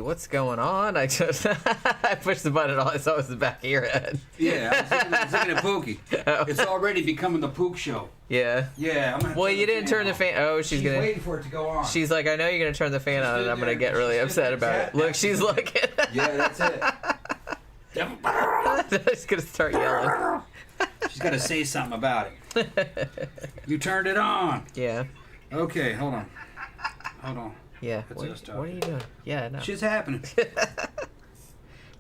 what's going on? I just I pushed the button and all I saw was the back of your head. Yeah, I was looking at Pookie. Oh. It's already becoming the Pook show. Yeah. Yeah, I'm gonna Well, you didn't turn the fan. Oh, she's gonna. waiting for it to go on. She's like, I know you're gonna turn the fan on, and I'm gonna get really upset about it. Look, she's looking. Yeah, that's it. She's gonna start yelling. She's got to say something about it. You turned it on. Yeah. Okay, hold on. Yeah. That's What, us what are you doing? Yeah, no. Shit's happening.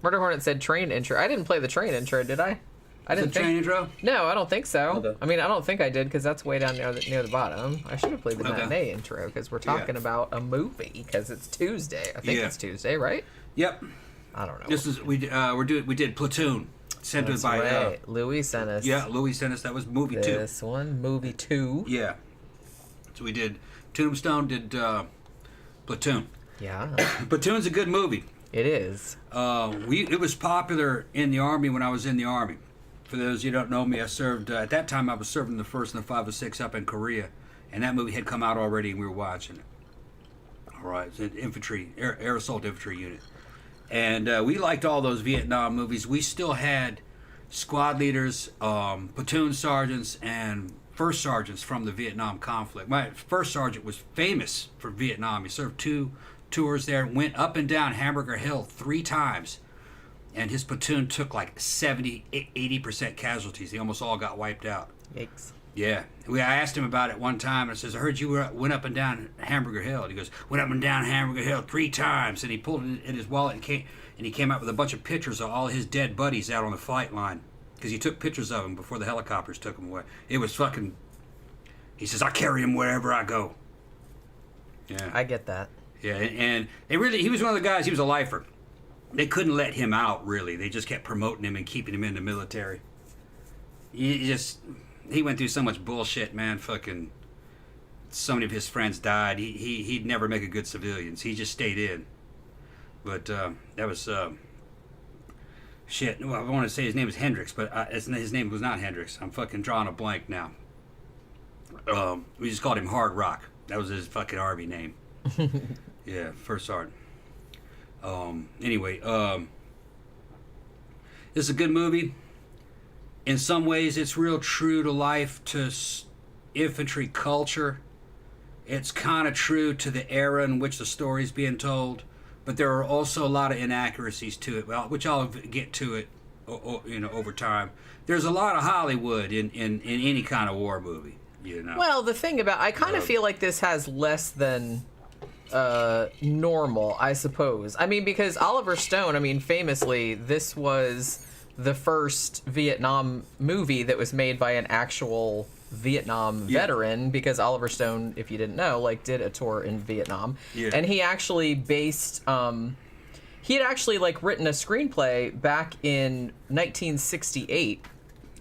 Murder Hornet said train intro. I didn't play the train intro, did I? I didn't train intro? No, I don't think so. Okay. I mean, I don't think I did because that's way down near the bottom. I should have played the matinee intro because we're talking about a movie because it's Tuesday. I think it's Tuesday, right? Yep. I don't know. This is we did Platoon. Sent That's us by right. Louis sent us. Yeah, Louis sent us. That was movie 2. This one, movie 2. Yeah. So we did Tombstone, did Platoon. Yeah. Platoon's a good movie. It is. It was popular in the Army when I was in the Army. For those you don't know me, I served at that time. I was serving the 1st and the 506 up in Korea, and that movie had come out already, and we were watching it. All right, it's an infantry, air assault infantry unit. And we liked all those Vietnam movies. We still had squad leaders, platoon sergeants, and first sergeants from the Vietnam conflict. My first sergeant was famous for Vietnam. He served 2 tours there, went up and down Hamburger Hill 3 times, and his platoon took like 70-80% casualties. They almost all got wiped out. Yikes. Yeah. I asked him about it one time, and I says, I heard you went up and down Hamburger Hill. And he goes, went up and down Hamburger Hill 3 times. And he pulled it in his wallet and he came out with a bunch of pictures of all his dead buddies out on the flight line. Because he took pictures of them before the helicopters took them away. It was fucking... He says, I carry him wherever I go. Yeah. I get that. Yeah, and he was one of the guys, he was a lifer. They couldn't let him out, really. They just kept promoting him and keeping him in the military. He went through so much bullshit, man. Fucking, so many of his friends died. He'd never make a good civilian. So he just stayed in. But that was shit. Well, I want to say his name was Hendricks, but his name was not Hendricks. I'm fucking drawing a blank now. We just called him Hard Rock. That was his fucking Army name. Yeah, first sergeant. Anyway, this is a good movie. In some ways, it's real true to life, to infantry culture. It's kind of true to the era in which the story's being told, but there are also a lot of inaccuracies to it, which I'll get to it, over time. There's a lot of Hollywood in any kind of war movie, you know. Well, the thing about, I kind of feel like this has less than normal, I suppose. I mean, because Oliver Stone, I mean, famously, this was the first Vietnam movie that was made by an actual Vietnam veteran, because Oliver Stone, if you didn't know, like, did a tour in Vietnam. Yeah. And he actually based, he had actually, like, written a screenplay back in 1968,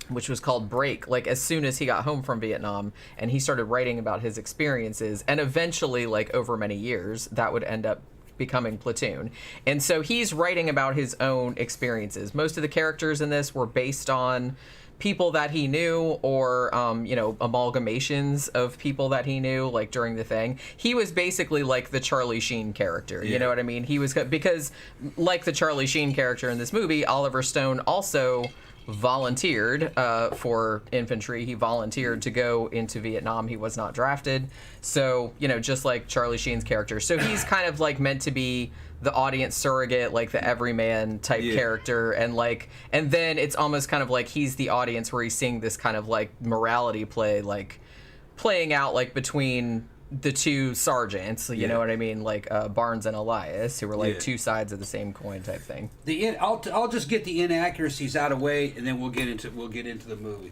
which was called Break, like, as soon as he got home from Vietnam, and he started writing about his experiences, and eventually, like, over many years, that would end up becoming Platoon. And so he's writing about his own experiences. Most of the characters in this were based on people that he knew, or amalgamations of people that he knew, like, during the thing. He was basically like the Charlie Sheen character, you know what I mean? He was, because like the Charlie Sheen character in this movie, Oliver Stone also volunteered for infantry. He volunteered to go into Vietnam. He was not drafted. So, just like Charlie Sheen's character. So he's kind of like meant to be the audience surrogate, like the everyman type character. And then it's almost kind of like he's the audience where he's seeing this kind of like morality play, like playing out like between the 2 sergeants, you know what I mean, like Barnes and Elias, who were like 2 sides of the same coin type thing. I'll just get the inaccuracies out of the way, and then we'll get into the movie.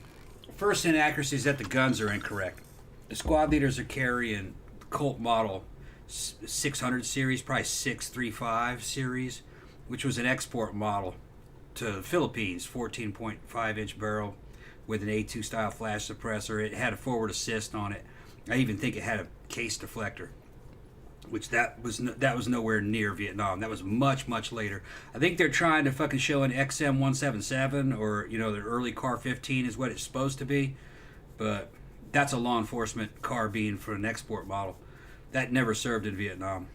First inaccuracy is that the guns are incorrect. The squad leaders are carrying Colt model 600 series, probably 635 series, which was an export model to the Philippines, 14.5 inch barrel with an A2 style flash suppressor. It had a forward assist on it. I even think it had a case deflector, which that was nowhere near Vietnam. That was much, much later. I think they're trying to fucking show an XM177 or, their early Car 15 is what it's supposed to be, but that's a law enforcement carbine for an export model. That never served in Vietnam.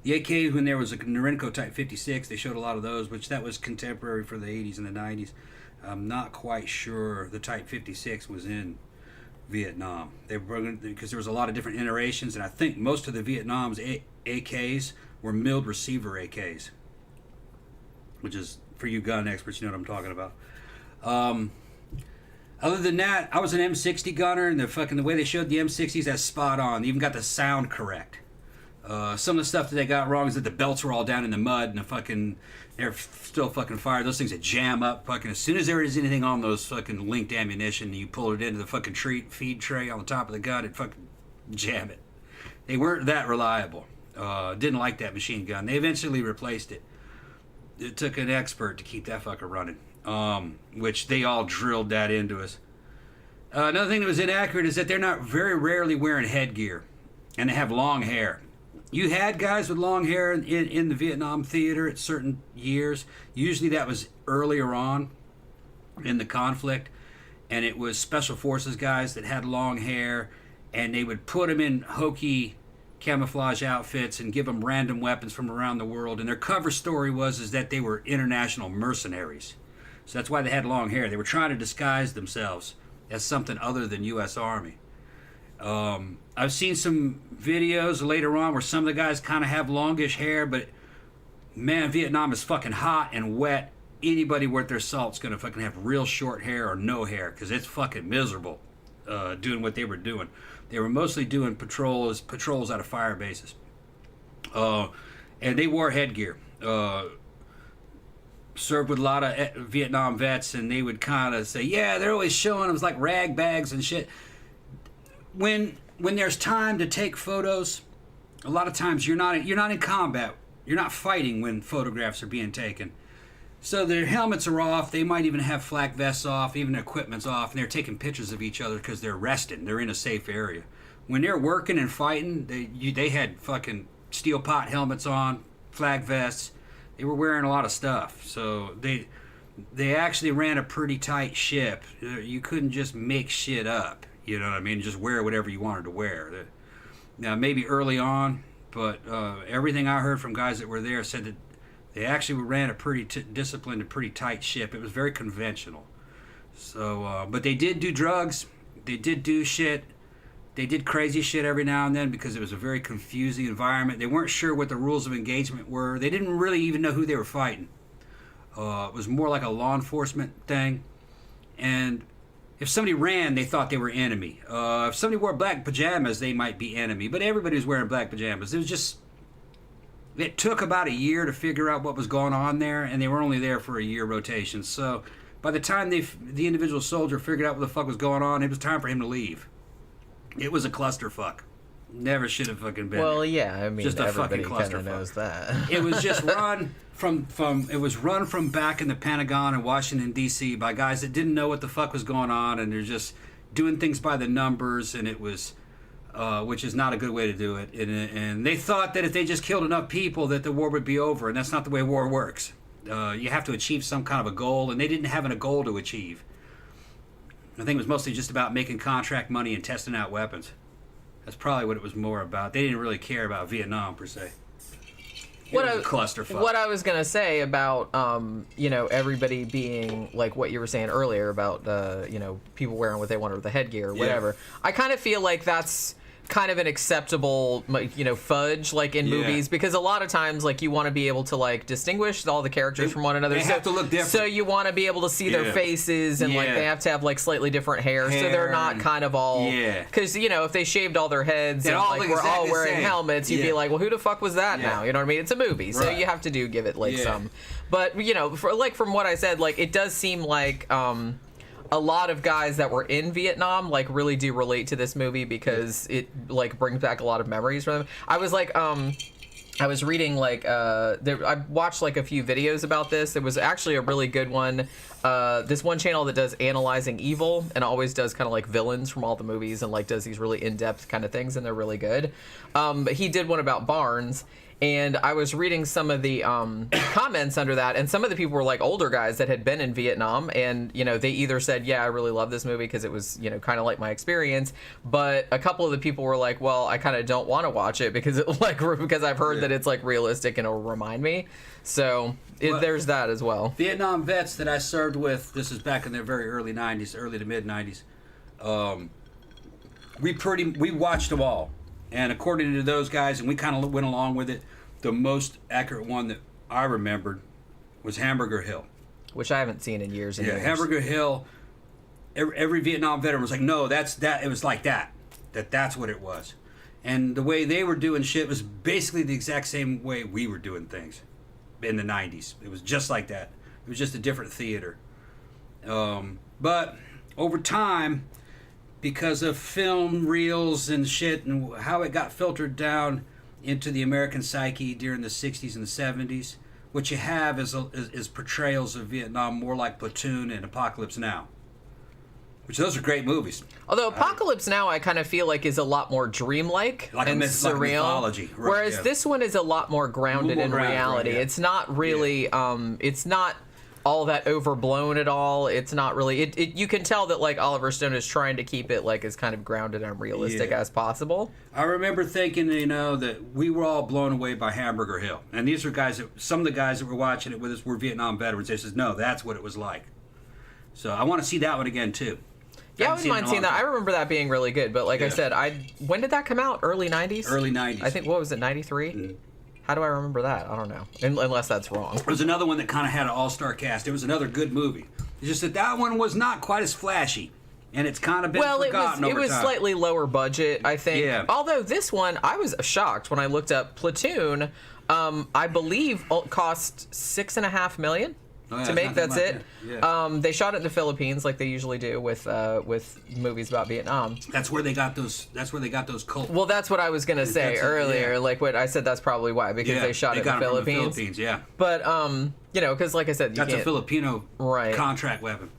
The AK, when there was a Norinco Type 56, they showed a lot of those, which that was contemporary for the 80s and the 90s. I'm not quite sure the Type 56 was in Vietnam. They were because there was a lot of different iterations, and I think most of the Vietnam's AKs were milled receiver AKs, which is, for you gun experts, you know what I'm talking about. Other than that, I was an M60 gunner, and the way they showed the M60s, that's spot on. They even got the sound correct. Some of the stuff that they got wrong is that the belts were all down in the mud, and they're still fucking fired. Those things that jam up fucking as soon as there is anything on those fucking linked ammunition, you pull it into the fucking feed tray on the top of the gun, it fucking jam it. They weren't that reliable. Didn't like that machine gun. They eventually replaced it. It took an expert to keep that fucker running, which they all drilled that into us. Another thing that was inaccurate is that they're not very rarely wearing headgear, and they have long hair. You had guys with long hair in the Vietnam theater at certain years. Usually that was earlier on in the conflict, and it was special forces guys that had long hair, and they would put them in hokey camouflage outfits and give them random weapons from around the world. And their cover story was that they were international mercenaries. So that's why they had long hair. They were trying to disguise themselves as something other than U.S. Army. I've seen some videos later on where some of the guys kind of have longish hair, but man, Vietnam is fucking hot and wet. Anybody worth their salt's gonna fucking have real short hair or no hair, because it's fucking miserable doing what they were doing. They were mostly doing patrols out of fire bases, and they wore headgear. Served with a lot of Vietnam vets, and they would kind of say, yeah, they're always showing them like rag bags and shit. When there's time to take photos, a lot of times you're not in combat. You're not fighting when photographs are being taken. So their helmets are off. They might even have flak vests off. Even their equipment's off, and they're taking pictures of each other because they're resting. They're in a safe area. When they're working and fighting, they had fucking steel pot helmets on, flag vests. They were wearing a lot of stuff. So they actually ran a pretty tight ship. You couldn't just make shit up. You know what I mean? Just wear whatever you wanted to wear. Now, maybe early on, but everything I heard from guys that were there said that they actually ran a pretty disciplined and pretty tight ship. It was very conventional. So, but they did do drugs. They did do shit. They did crazy shit every now and then because it was a very confusing environment. They weren't sure what the rules of engagement were. They didn't really even know who they were fighting. It was more like a law enforcement thing. And if somebody ran, they thought they were enemy. If somebody wore black pajamas, they might be enemy. But everybody was wearing black pajamas. It took about a year to figure out what was going on there, and they were only there for a year rotation. So by the time the individual soldier figured out what the fuck was going on, it was time for him to leave. It was a clusterfuck. Never should have fucking been. Well, yeah, I mean, just a everybody fucking kind of clusterfuck. knows that. It was just run from back in the Pentagon in Washington D.C. by guys that didn't know what the fuck was going on, and they're just doing things by the numbers, and it was, which is not a good way to do it. And they thought that if they just killed enough people, that the war would be over, and that's not the way war works. You have to achieve some kind of a goal, and they didn't have a goal to achieve. I think it was mostly just about making contract money and testing out weapons. That's probably what it was more about. They didn't really care about Vietnam, per se. It was a clusterfuck. What I was going to say about, everybody being, like what you were saying earlier about, people wearing what they wanted with the headgear or whatever. Yeah. I kind of feel like that's kind of an acceptable, fudge, like, in movies, because a lot of times, like, you want to be able to, like, distinguish all the characters from one another. They have to look different. So you want to be able to see their faces, and, like, they have to have, like, slightly different hair, so they're not kind of all... Because, if they shaved all their heads and, like, we're all wearing helmets, you'd be like, well, who the fuck was that now? You know what I mean? It's a movie, so you have to give it, like, some... But, from what I said, like, it does seem like... a lot of guys that were in Vietnam, like, really do relate to this movie because it, like, brings back a lot of memories for them. I was, like, I was reading, like, I watched, like, a few videos about this. There was actually a really good one. This one channel that does Analyzing Evil and always does kind of, like, villains from all the movies and, like, does these really in-depth kind of things, and they're really good. But he did one about Barnes. And I was reading some of the comments under that, and some of the people were like older guys that had been in Vietnam, and they either said, yeah, I really love this movie because it was kind of like my experience, but a couple of the people were like, well, I kind of don't want to watch it because because I've heard that it's like realistic and it'll remind me. So there's that as well. Vietnam vets that I served with, this is back in the very early to mid 90s. We watched them all, and according to those guys, and we kind of went along with it. The most accurate one that I remembered was Hamburger Hill, which I haven't seen in years and years. Hamburger Hill. Every Vietnam veteran was like, no, that's that. It was like that. That's what it was, and the way they were doing shit was basically the exact same way we were doing things in the 90s. It was just like that. It was just a different theater. But over time, because of film reels and shit and how it got filtered down into the American psyche during the 60s and the 70s, what you have is portrayals of Vietnam more like Platoon and Apocalypse Now, which those are great movies. Although Apocalypse Now, I kind of feel like is a lot more dreamlike and surreal, like mythology. Right, whereas this one is a lot more grounded in reality. Right, yeah. It's not really, it's not all that overblown at all. It's not really. You can tell that like Oliver Stone is trying to keep it like as kind of grounded and realistic as possible. I remember thinking, that we were all blown away by Hamburger Hill, and these are guys that some of the guys that were watching it with us were Vietnam veterans. They says, no, that's what it was like. So I want to see that one again too. Yeah, I wouldn't mind seeing that. I remember that being really good, but like I said, when did that come out? Early 90s? Early 90s. I think, what was it, 93? Mm-hmm. How do I remember that? I don't know. Unless that's wrong. There was another one that kind of had an all-star cast. It was another good movie. It's just that one was not quite as flashy. And it's kind of been forgotten over time. It was slightly lower budget, I think. Yeah. Although this one, I was shocked when I looked up Platoon. I believe cost $6.5 million to make. That's it. Yeah. They shot it in the Philippines, like they usually do with movies about Vietnam. That's where they got those. That's where they got those cult. Well, that's what I was gonna say earlier. Like what I said, that's probably why, because they shot it in the Philippines. Yeah. But because like I said, that's a Filipino contract weapon.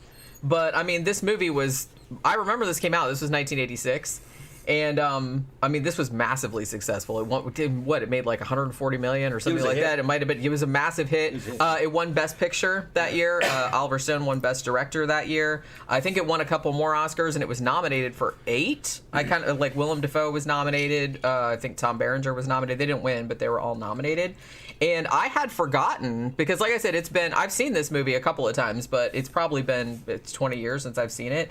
But I mean, this movie was. I remember this came out. This was 1986. And this was massively successful. It made like 140 million or something like that. It might have been. It was a massive hit. It won Best Picture that year. Oliver Stone won Best Director that year. I think it won a couple more Oscars, and it was nominated for 8. Mm-hmm. I kind of like Willem Dafoe was nominated. I think Tom Berenger was nominated. They didn't win, but they were all nominated. And I had forgotten because, like I said, I've seen this movie a couple of times, but it's 20 years since I've seen it.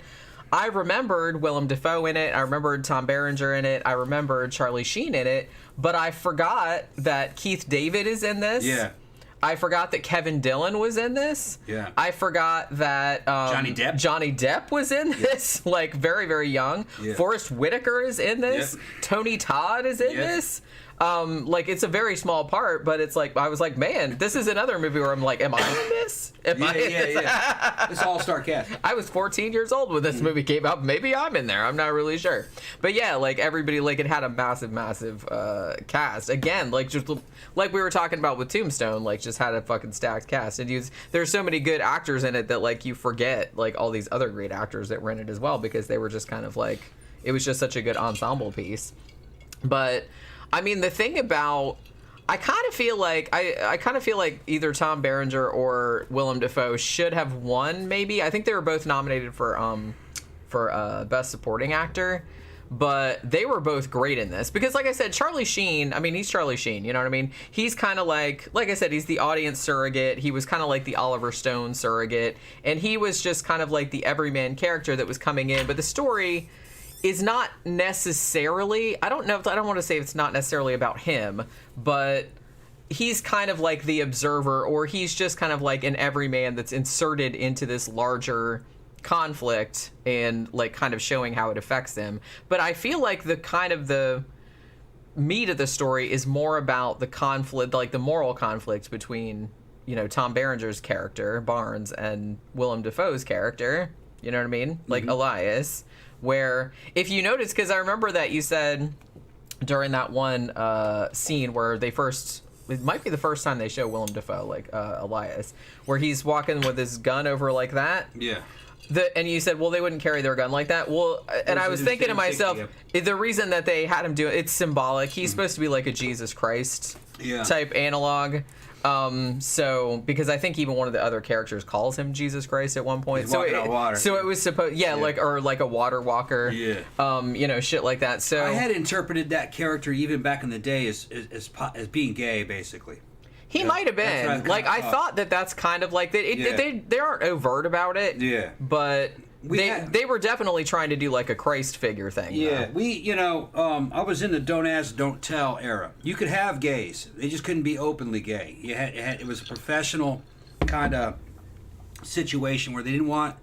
I remembered Willem Dafoe in it. I remembered Tom Berenger in it. I remembered Charlie Sheen in it. But I forgot that Keith David is in this. Yeah. I forgot that Kevin Dillon was in this. Yeah. I forgot that Johnny Depp was in this, like very, very young. Yeah. Forrest Whitaker is in this. Yep. Tony Todd is in this. Like it's a very small part, but it's like I was like, man, this is another movie where I'm like, am I in this? It's all-star cast. I was 14 years old when this movie came out. Maybe I'm in there. I'm not really sure. But yeah, like everybody, like it had a massive cast. Again, like just like we were talking about with Tombstone, like just had a fucking stacked cast. And there's so many good actors in it that like you forget like all these other great actors that were in it as well, because they were just kind of like, it was just such a good ensemble piece. But I mean, the thing about, I kind of feel like either Tom Berenger or Willem Dafoe should have won. Maybe I think they were both nominated for Best Supporting Actor, but they were both great in this because, like I said, Charlie Sheen. I mean, he's Charlie Sheen. You know what I mean? He's kind of like I said, he's the audience surrogate. He was kind of like the Oliver Stone surrogate, and he was just kind of like the everyman character that was coming in. But the story is not necessarily, I don't want to say it's not necessarily about him, but he's kind of like the observer, or he's just kind of like an everyman that's inserted into this larger conflict and like kind of showing how it affects him. But I feel like the meat of the story is more about the conflict, like the moral conflict between, Tom Berenger's character, Barnes, and Willem Dafoe's character, you know what I mean? Like Elias. Where, if you notice, because I remember that you said during that one scene where it might be the first time they show Willem Dafoe, like Elias, where he's walking with his gun over like that. Yeah. And you said, well, they wouldn't carry their gun like that. Well, and I was thinking to myself, the reason that they had him do it, it's symbolic. He's supposed to be like a Jesus Christ type analog. So because I think even one of the other characters calls him Jesus Christ at one point. He's walking on water. So it was supposed, like a water walker. Yeah. Shit like that. So I had interpreted that character even back in the day as being gay, basically. He might have been. I thought that's kind of like that. They aren't overt about it. Yeah. But they were definitely trying to do like a Christ figure thing. Yeah. Though. I was in the don't ask, don't tell era. You could have gays. They just couldn't be openly gay. It was a professional kind of situation where they didn't want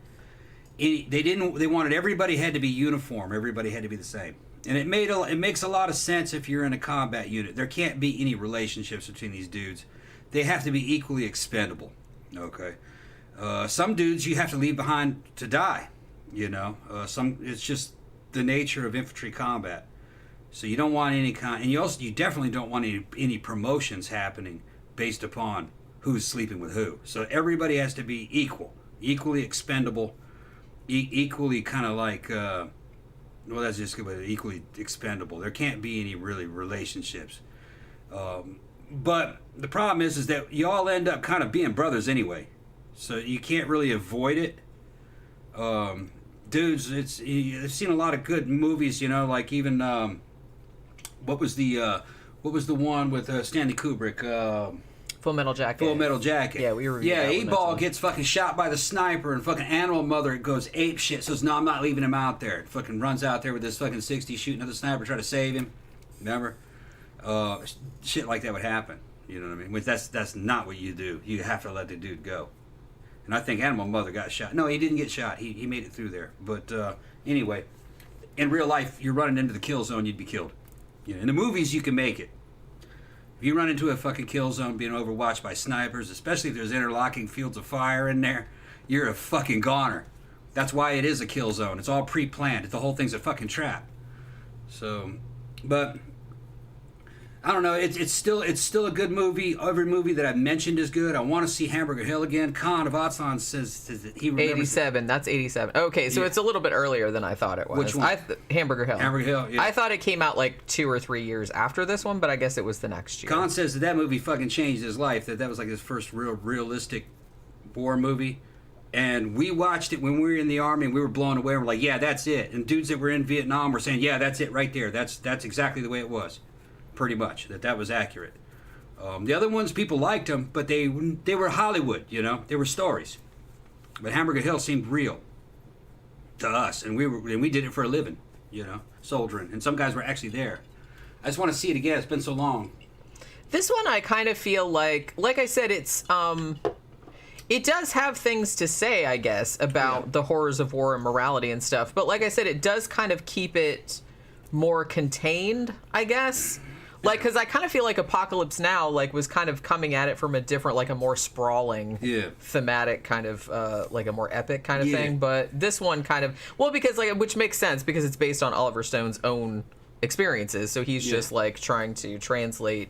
they wanted everybody had to be uniform. Everybody had to be the same. And it makes a lot of sense if you're in a combat unit. There can't be any relationships between these dudes. They have to be equally expendable. Okay. Some dudes you have to leave behind to die. It's just the nature of infantry combat. So you don't want any kind, and you definitely don't want any promotions happening based upon who's sleeping with who. So everybody has to be equally expendable, equally kind of like. That's just good, but equally expendable. There can't be any really relationships. But the problem is that you all end up kind of being brothers anyway. So you can't really avoid it. Dudes, I've seen a lot of good movies, like even, what was the one with Stanley Kubrick? Full Metal Jacket. Full Metal Jacket. Yeah, we reviewed that one. 8-Ball gets fucking shot by the sniper, and fucking Animal Mother goes ape shit. Says, "No, I'm not leaving him out there." Fucking runs out there with this fucking 60 shooting at the sniper, try to save him. Remember? Shit like that would happen. You know what I mean? Which that's not what you do. You have to let the dude go. And I think Animal Mother got shot. No, he didn't get shot. He made it through there. But anyway, in real life, you're running into the kill zone, you'd be killed. In the movies, you can make it. If you run into a fucking kill zone being overwatched by snipers, especially if there's interlocking fields of fire in there, you're a fucking goner. That's why it is a kill zone. It's all pre-planned. The whole thing's a fucking trap. So, but I don't know. It's still a good movie. Every movie that I've mentioned is good. I want to see Hamburger Hill again. Khan of Atsan says that he remembers 87. That's 87. Okay, so it's a little bit earlier than I thought it was. Which one? Hamburger Hill. Hamburger Hill. Yeah. I thought it came out like 2 or 3 years after this one, but I guess it was the next year. Khan says that movie fucking changed his life. That was like his first realistic war movie. And we watched it when we were in the Army, and we were blown away. We're like, yeah, that's it. And dudes that were in Vietnam were saying, yeah, that's it right there. That's exactly the way it was. Pretty much that was accurate. The other ones, people liked them, but they were Hollywood, they were stories. But Hamburger Hill seemed real to us, and we did it for a living, soldiering, and some guys were actually there. I just want to see it again. It's been so long. This one, I kind of feel like I said, it's it does have things to say, I guess, about the horrors of war and morality and stuff. But like I said, it does kind of keep it more contained, I guess. Because I kind of feel like Apocalypse Now, was kind of coming at it from a different, a more sprawling, thematic kind of, a more epic kind of thing. But this one kind of, because, which makes sense, because it's based on Oliver Stone's own experiences. So he's just, trying to translate,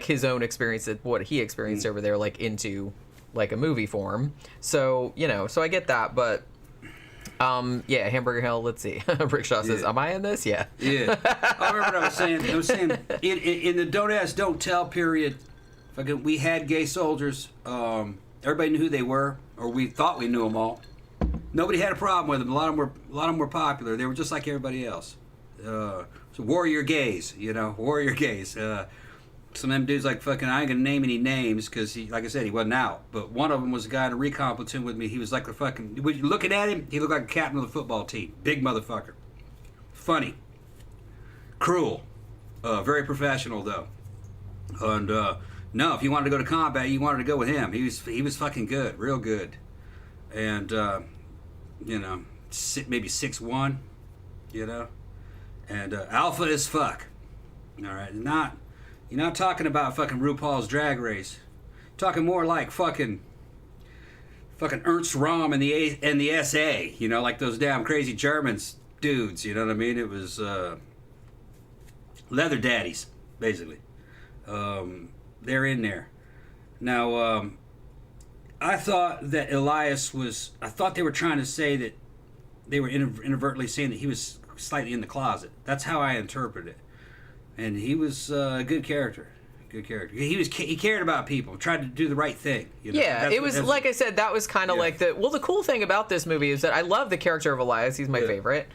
his own experience, what he experienced over there, into, a movie form. So, so I get that, but... Hamburger Hill, let's see. Rickshaw says, am I in this? Yeah. Yeah. I remember what I was saying. In the don't ask, don't tell period, we had gay soldiers. Everybody knew who they were, or we thought we knew them all. Nobody had a problem with them. A lot of them were popular. They were just like everybody else. So warrior gays, warrior gays. Some of them dudes I ain't gonna name any names because like I said, he wasn't out. But one of them was a guy in a recon platoon with me. He was like looking at him, he looked like a captain of the football team. Big motherfucker. Funny. Cruel. Very professional though. And no, if you wanted to go to combat, you wanted to go with him. He was fucking good, real good. And maybe 6'1", and alpha as fuck. All right, You're not talking about fucking RuPaul's Drag Race. You're talking more like fucking Ernst Rahm and the SA. Like those damn crazy Germans dudes. You know what I mean? It was leather daddies, basically. They're in there. Now, I thought that Elias was... I thought they were trying to say that they were inadvertently saying that he was slightly in the closet. That's how I interpreted it. And he was a good character. Good character. He cared about people, tried to do the right thing. You know? Yeah, it was like I said. That was kind of like the cool thing about this movie is that I love the character of Elias. He's my favorite.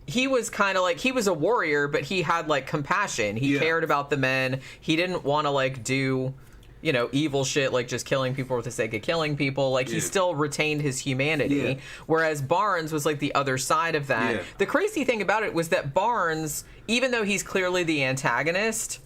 He was kind of like he was a warrior, but he had like compassion. He cared about the men. He didn't want to like do, you know, evil shit like just killing people for the sake of killing people. Like he still retained his humanity. Whereas Barnes was like the other side of that. The crazy thing about it was that Barnes, even though he's clearly the antagonist,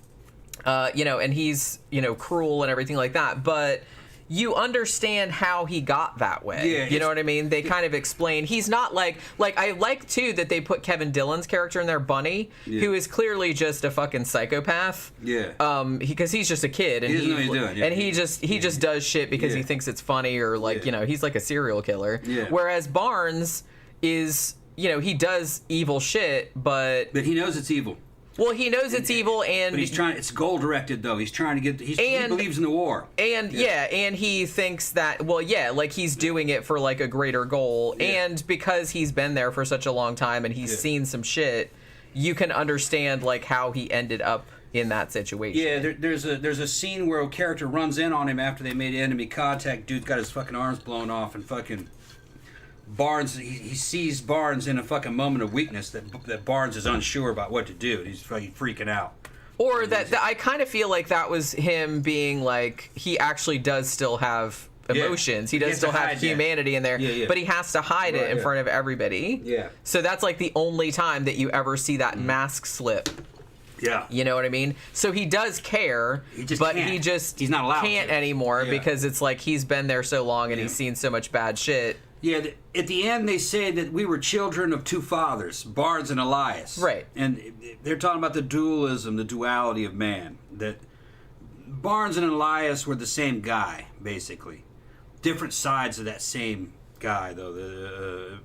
you know, and he's, you know, cruel and everything like that, but you understand how he got that way. Yeah, you know what I mean? They kind of explain. He's not like I like too that they put Kevin Dillon's character in there, Bunny, who is clearly just a fucking psychopath. Yeah. Because he's just a kid and he doesn't know what he's doing. And he just does shit because he thinks it's funny or like you know he's like a serial killer. Yeah. Whereas Barnes is, you know, he does evil shit, but he knows it's evil. Well, he knows it's evil, and but he's trying. It's goal directed, though. He's trying to get. He believes in the war, and and he thinks that. Well, like he's doing it for like a greater goal, and because he's been there for such a long time and he's seen some shit, you can understand like how he ended up in that situation. Yeah, there's a scene where a character runs in on him after they made enemy contact. Dude's got his fucking arms blown off, and fucking Barnes, he sees Barnes in a fucking moment of weakness that Barnes is unsure about what to do. He's fucking freaking out. Or that I kind of feel like that was him being like, he actually does still have emotions. He does still have humanity in there, but he has to hide it in front of everybody. Yeah. So that's like the only time that you ever see that mask slip. Yeah. You know what I mean? So he does care, he's not allowed can't anymore because it's like he's been there so long and he's seen so much bad shit. Yeah, at the end they say that we were children of two fathers, Barnes and Elias. Right. And they're talking about the dualism, the duality of man. That Barnes and Elias were the same guy, basically. Different sides of that same guy, though. The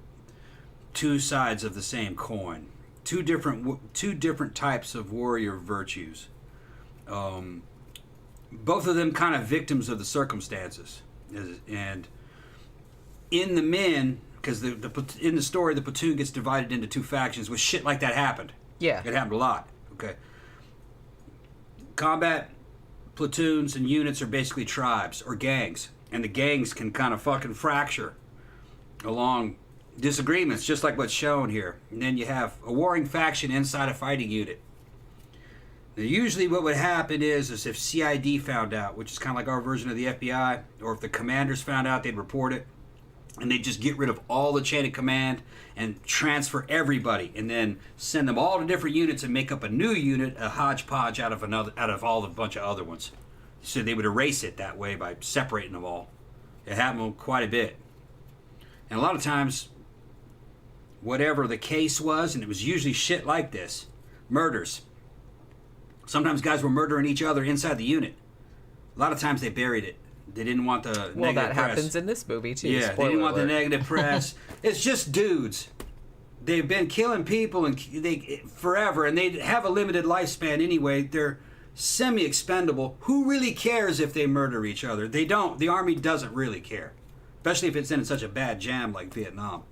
two sides of the same coin. Two different types of warrior virtues. Both of them kind of victims of the circumstances. And in the men, because in the story, the platoon gets divided into two factions, with shit like that happened. Yeah. It happened a lot. Okay. Combat platoons and units are basically tribes or gangs. And the gangs can kind of fucking fracture along disagreements, just like what's shown here. And then you have a warring faction inside a fighting unit. Now, usually what would happen is if CID found out, which is kind of like our version of the FBI, or if the commanders found out, they'd report it. And they just get rid of all the chain of command and transfer everybody, and then send them all to different units and make up a new unit, a hodgepodge out of all the bunch of other ones. So they would erase it that way by separating them all. It happened quite a bit, and a lot of times, whatever the case was, and it was usually shit like this, murders. Sometimes guys were murdering each other inside the unit. A lot of times they buried it. They didn't want the negative press. Well, that happens in this movie, too. Yeah, they didn't want the negative press. It's just dudes. They've been killing people forever, and they have a limited lifespan anyway. They're semi-expendable. Who really cares if they murder each other? They don't. The Army doesn't really care, especially if it's in such a bad jam like Vietnam.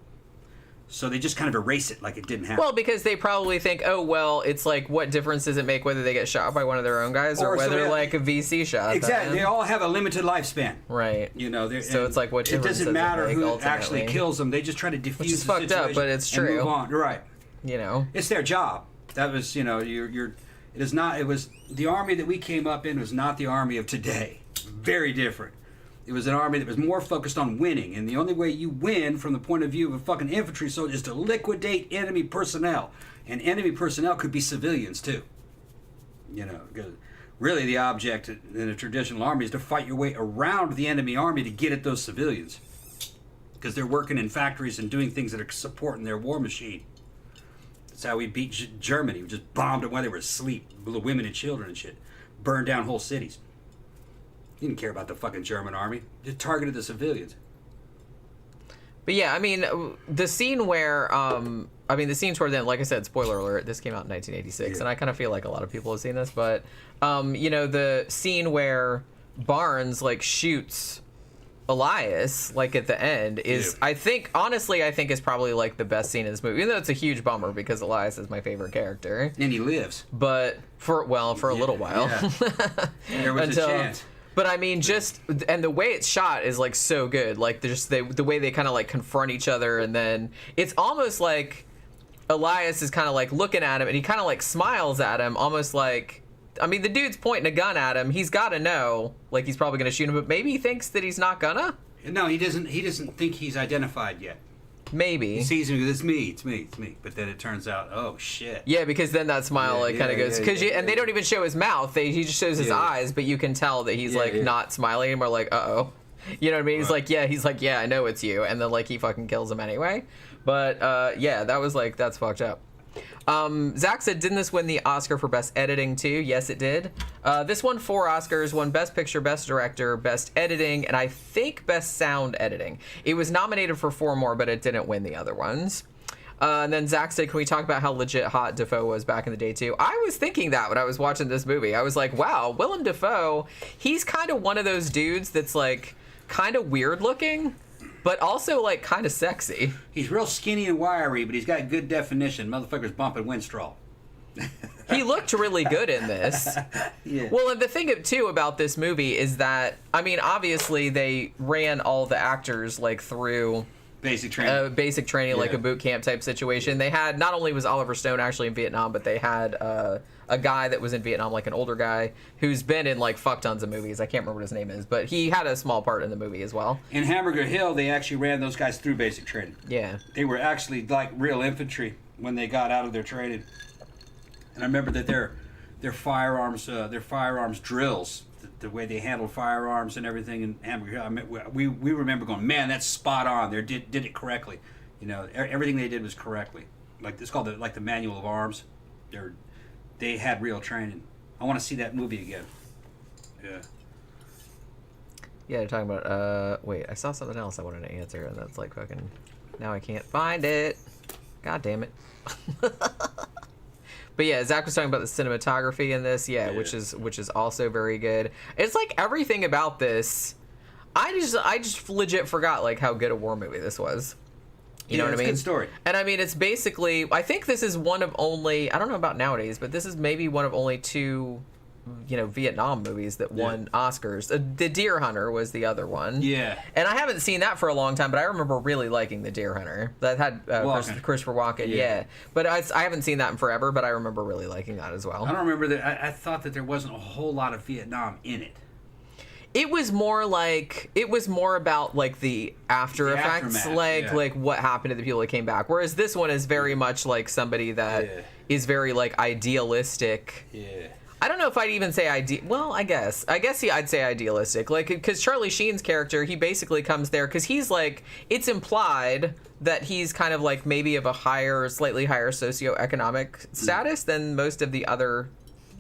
So they just kind of erase it like it didn't happen. Well, because they probably think, oh, well, it's like, what difference does it make whether they get shot by one of their own guys or whether like a VC shot? Exactly. They all have a limited lifespan. Right. You know, so it's like, what difference does it make? It doesn't matter who ultimately actually kills them. They just try to defuse the situation. Which is fucked up, but it's true. And move on. Right. You know, it's their job. That was, you know, it is not. It was the Army that we came up in was not the Army of today. Very different. It was an army that was more focused on winning, and the only way you win from the point of view of a fucking infantry soldier is to liquidate enemy personnel, and enemy personnel could be civilians too. You know, because really the object in a traditional army is to fight your way around the enemy army to get at those civilians, because they're working in factories and doing things that are supporting their war machine. That's how we beat Germany. We just bombed them while they were asleep, blew women and children and shit, burned down whole cities. He didn't care about the fucking German army. Just targeted the civilians. But yeah, I mean, the scene where, the scene toward the end, like I said, spoiler alert, this came out in 1986, and I kind of feel like a lot of people have seen this, but, you know, the scene where Barnes, like, shoots Elias, like at the end, is I think is probably like the best scene in this movie. Even though it's a huge bummer because Elias is my favorite character. And he lives. But for a little while. Yeah. There was a chance. But I mean, and the way it's shot is like so good. Like the way they kind of like confront each other, and then it's almost like Elias is kind of like looking at him, and he kind of like smiles at him, almost like. I mean, the dude's pointing a gun at him. He's got to know, like, he's probably going to shoot him, but maybe he thinks that he's not gonna? No, he doesn't think he's identified yet. Maybe. He sees him and goes, it's me. But then it turns out, oh, shit. Yeah, because then that smile, kind of goes... and they don't even show his mouth. He just shows his eyes, but you can tell that he's, not smiling anymore, like, uh-oh. You know what I mean? He's like, yeah, I know it's you. And then, like, he fucking kills him anyway. But, that was, like, that's fucked up. Zach said, didn't this win the Oscar for Best Editing too? Yes, it did. This won 4 Oscars, won Best Picture, Best Director, Best Editing, and I think Best Sound Editing. It was nominated for 4 more, but it didn't win the other ones. And then Zach said, can we talk about how legit hot Dafoe was back in the day too? I was thinking that when I was watching this movie. I was like, wow, Willem Dafoe, he's kind of one of those dudes that's like kind of weird looking, but also, like, kind of sexy. He's real skinny and wiry, but he's got good definition. Motherfucker's bumping Winstraw. He looked really good in this. Yeah. Well, and the thing, too, about this movie is that, I mean, obviously they ran all the actors, like, through... Basic training, like a boot camp type situation. They had, not only was Oliver Stone actually in Vietnam, but they had a guy that was in Vietnam, like an older guy, who's been in like fuck tons of movies. I can't remember what his name is, but he had a small part in the movie as well. In Hamburger Hill, they actually ran those guys through basic training. Yeah. They were actually like real infantry when they got out of their training. And I remember that their firearms drills, the way they handled firearms and everything in Hamburger Hill, I mean, we remember going, man, that's spot on. They did it correctly. You know, everything they did was correctly. Like it's called the Manual of Arms. They had real training. I want to see that movie again. Yeah. Yeah, they're talking about. Wait, I saw something else I wanted to answer, and that's like fucking. Now I can't find it. God damn it. But yeah, Zach was talking about the cinematography in this, which is also very good. It's like everything about this, I just legit forgot like how good a war movie this was. You know what I mean? It's a good story. And I mean, it's basically, I think this is one of only, I don't know about nowadays, but this is maybe one of only 2, Vietnam movies that won Oscars. The Deer Hunter was the other one. Yeah. And I haven't seen that for a long time, but I remember really liking The Deer Hunter. That had Christopher Walken, yeah. But I haven't seen that in forever, but I remember really liking that as well. I don't remember that. I thought that there wasn't a whole lot of Vietnam in it. It was more about like the after effects, like what happened to the people that came back. Whereas this one is very much like somebody that is very like idealistic. Yeah. I don't know if I'd even say well, I guess I'd say idealistic. Like, because Charlie Sheen's character, he basically comes there because he's like, it's implied that he's kind of like maybe of a slightly higher socioeconomic status than most of the other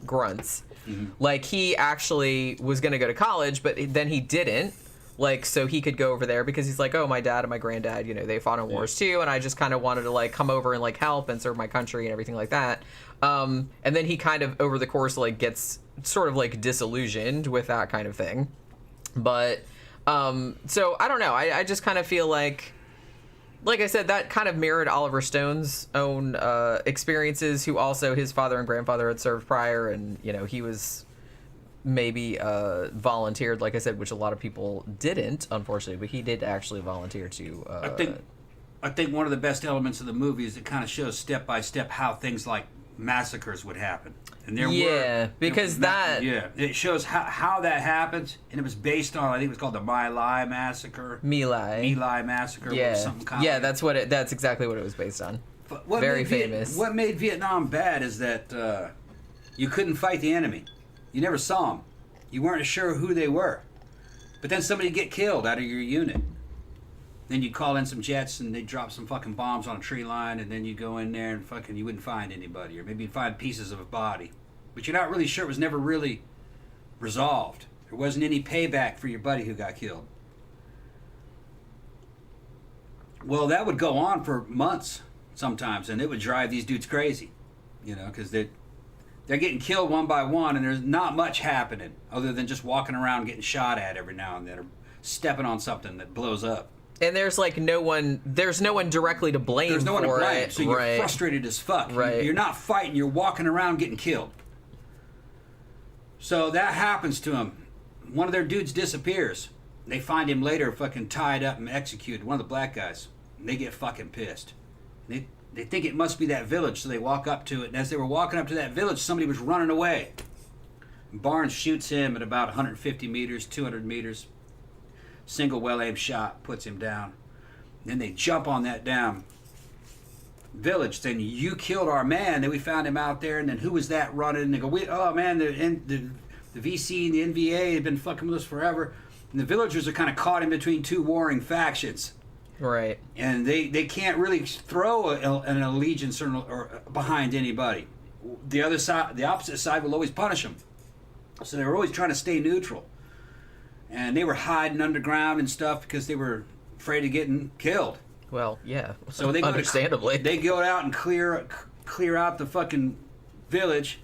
grunts. Mm-hmm. Like, he actually was going to go to college, but then he didn't. Like, so he could go over there because he's like, oh, my dad and my granddad, they fought in wars too, and I just kind of wanted to, like, come over and, like, help and serve my country and everything like that. And then he kind of, over the course, like, gets sort of, like, disillusioned with that kind of thing. But, so, I don't know. I just kind of feel like I said, that kind of mirrored Oliver Stone's own experiences, who also, his father and grandfather had served prior, and, he was maybe volunteered, like I said, which a lot of people didn't, unfortunately, but he did actually volunteer to I think one of the best elements of the movie is it kind of shows step by step how things like massacres would happen. And it shows how that happens, and it was based on, I think it was called the My Lai massacre. My Lai massacre. Yeah, something kind yeah, that's exactly what it was based on. But very famous. What made Vietnam bad is that you couldn't fight the enemy. You never saw them. You weren't sure who they were. But then somebody would get killed out of your unit. Then you'd call in some jets and they'd drop some fucking bombs on a tree line, and then you'd go in there and fucking, you wouldn't find anybody. Or maybe you'd find pieces of a body. But you're not really sure. It was never really resolved. There wasn't any payback for your buddy who got killed. Well, that would go on for months sometimes, and it would drive these dudes crazy. Because they're getting killed one by one, and there's not much happening other than just walking around getting shot at every now and then, or stepping on something that blows up. And there's like no one directly to blame. There's no one to for blame, it. so you're frustrated as fuck. Right. You're not fighting, you're walking around getting killed. So that happens to him. One of their dudes disappears. They find him later fucking tied up and executed, one of the black guys. And they get fucking pissed. They think it must be that village, so they walk up to it. And as they were walking up to that village, somebody was running away. And Barnes shoots him at about 150 meters, 200 meters. Single well-aimed shot, puts him down. Then they jump on that damn village, saying, you killed our man. Then we found him out there, and then who was that running? And they go, oh man, the VC and the NVA have been fucking with us forever. And the villagers are kind of caught in between two warring factions. Right. And they can't really throw an allegiance or behind anybody. The other side, the opposite side, will always punish them. So they were always trying to stay neutral. And they were hiding underground and stuff because they were afraid of getting killed. Well, yeah. So they understandably. They go out and clear out the fucking village,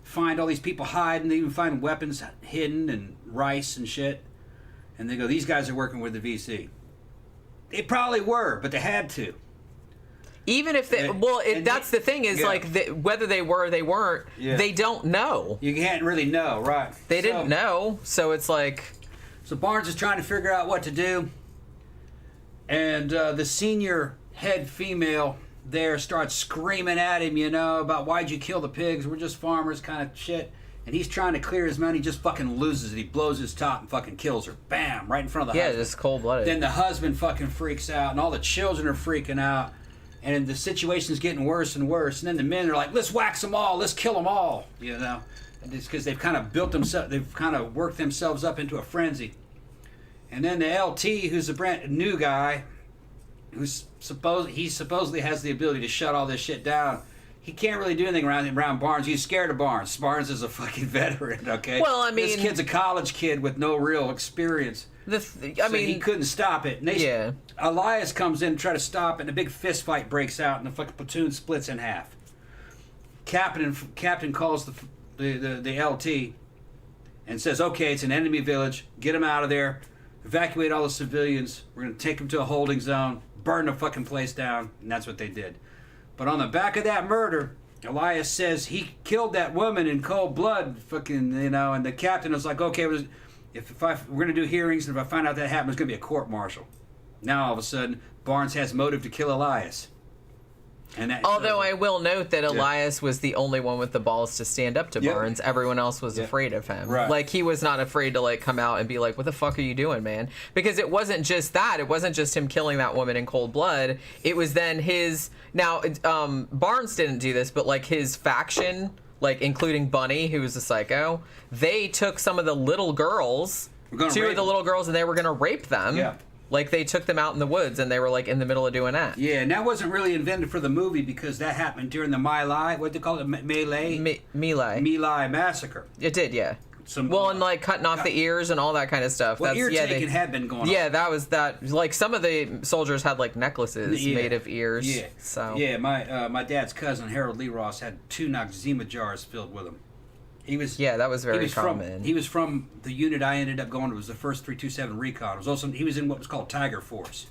find all these people hiding. They even find weapons hidden and rice and shit. And they go, these guys are working with the VC. They probably were, but they had to. Even if they, that's the thing is, like, whether they were or they weren't, they don't know. You can't really know, right? They didn't know, so it's like... So Barnes is trying to figure out what to do, and the senior head female there starts screaming at him, about why'd you kill the pigs? We're just farmers, kind of shit. And he's trying to clear his mind. He just fucking loses it. He blows his top and fucking kills her. Bam! Right in front of the husband. Yeah, just cold-blooded. Then the husband fucking freaks out, and all the children are freaking out. And the situation's getting worse and worse. And then the men are like, let's wax them all. Let's kill them all. And it's because they've kind of built themselves, they've kind of worked themselves up into a frenzy. And then the LT, who's a brand new guy, he supposedly has the ability to shut all this shit down. He can't really do anything around Barnes. He's scared of Barnes. Barnes is a fucking veteran, okay? Well, I mean... This kid's a college kid with no real experience. He couldn't stop it. And Elias comes in to try to stop it, and a big fist fight breaks out, and the fucking platoon splits in half. Captain calls the LT and says, okay, it's an enemy village. Get them out of there. Evacuate all the civilians. We're going to take them to a holding zone. Burn the fucking place down. And that's what they did. But on the back of that murder, Elias says he killed that woman in cold blood, fucking, and the captain was like, okay, we're going to do hearings, and if I find out that happened, it's going to be a court-martial. Now, all of a sudden, Barnes has motive to kill Elias. Although I will note that Elias was the only one with the balls to stand up to Barnes. Everyone else was afraid of him. Right. Like, he was not afraid to, like, come out and be like, what the fuck are you doing, man? Because it wasn't just that. It wasn't just him killing that woman in cold blood. It was then his... Now, Barnes didn't do this, but, like, his faction, like, including Bunny, who was a psycho, they took some of the little girls, two of the little girls, and they were going to rape them. Yeah. Like, they took them out in the woods, and they were, like, in the middle of doing that. Yeah, and that wasn't really invented for the movie because that happened during the what they call it, My massacre. It did, yeah. And, like, cutting off the ears and all that kind of stuff. Well, ear-taking had been going on. Yeah, that was that. Like, some of the soldiers had, like, necklaces made of ears. Yeah, so. Yeah, my dad's cousin, Harold Lee Ross, had 2 Noxzema jars filled with them. That was very common. He was from the unit I ended up going to. It was the 1st 327 Recon. He was in what was called Tiger Force.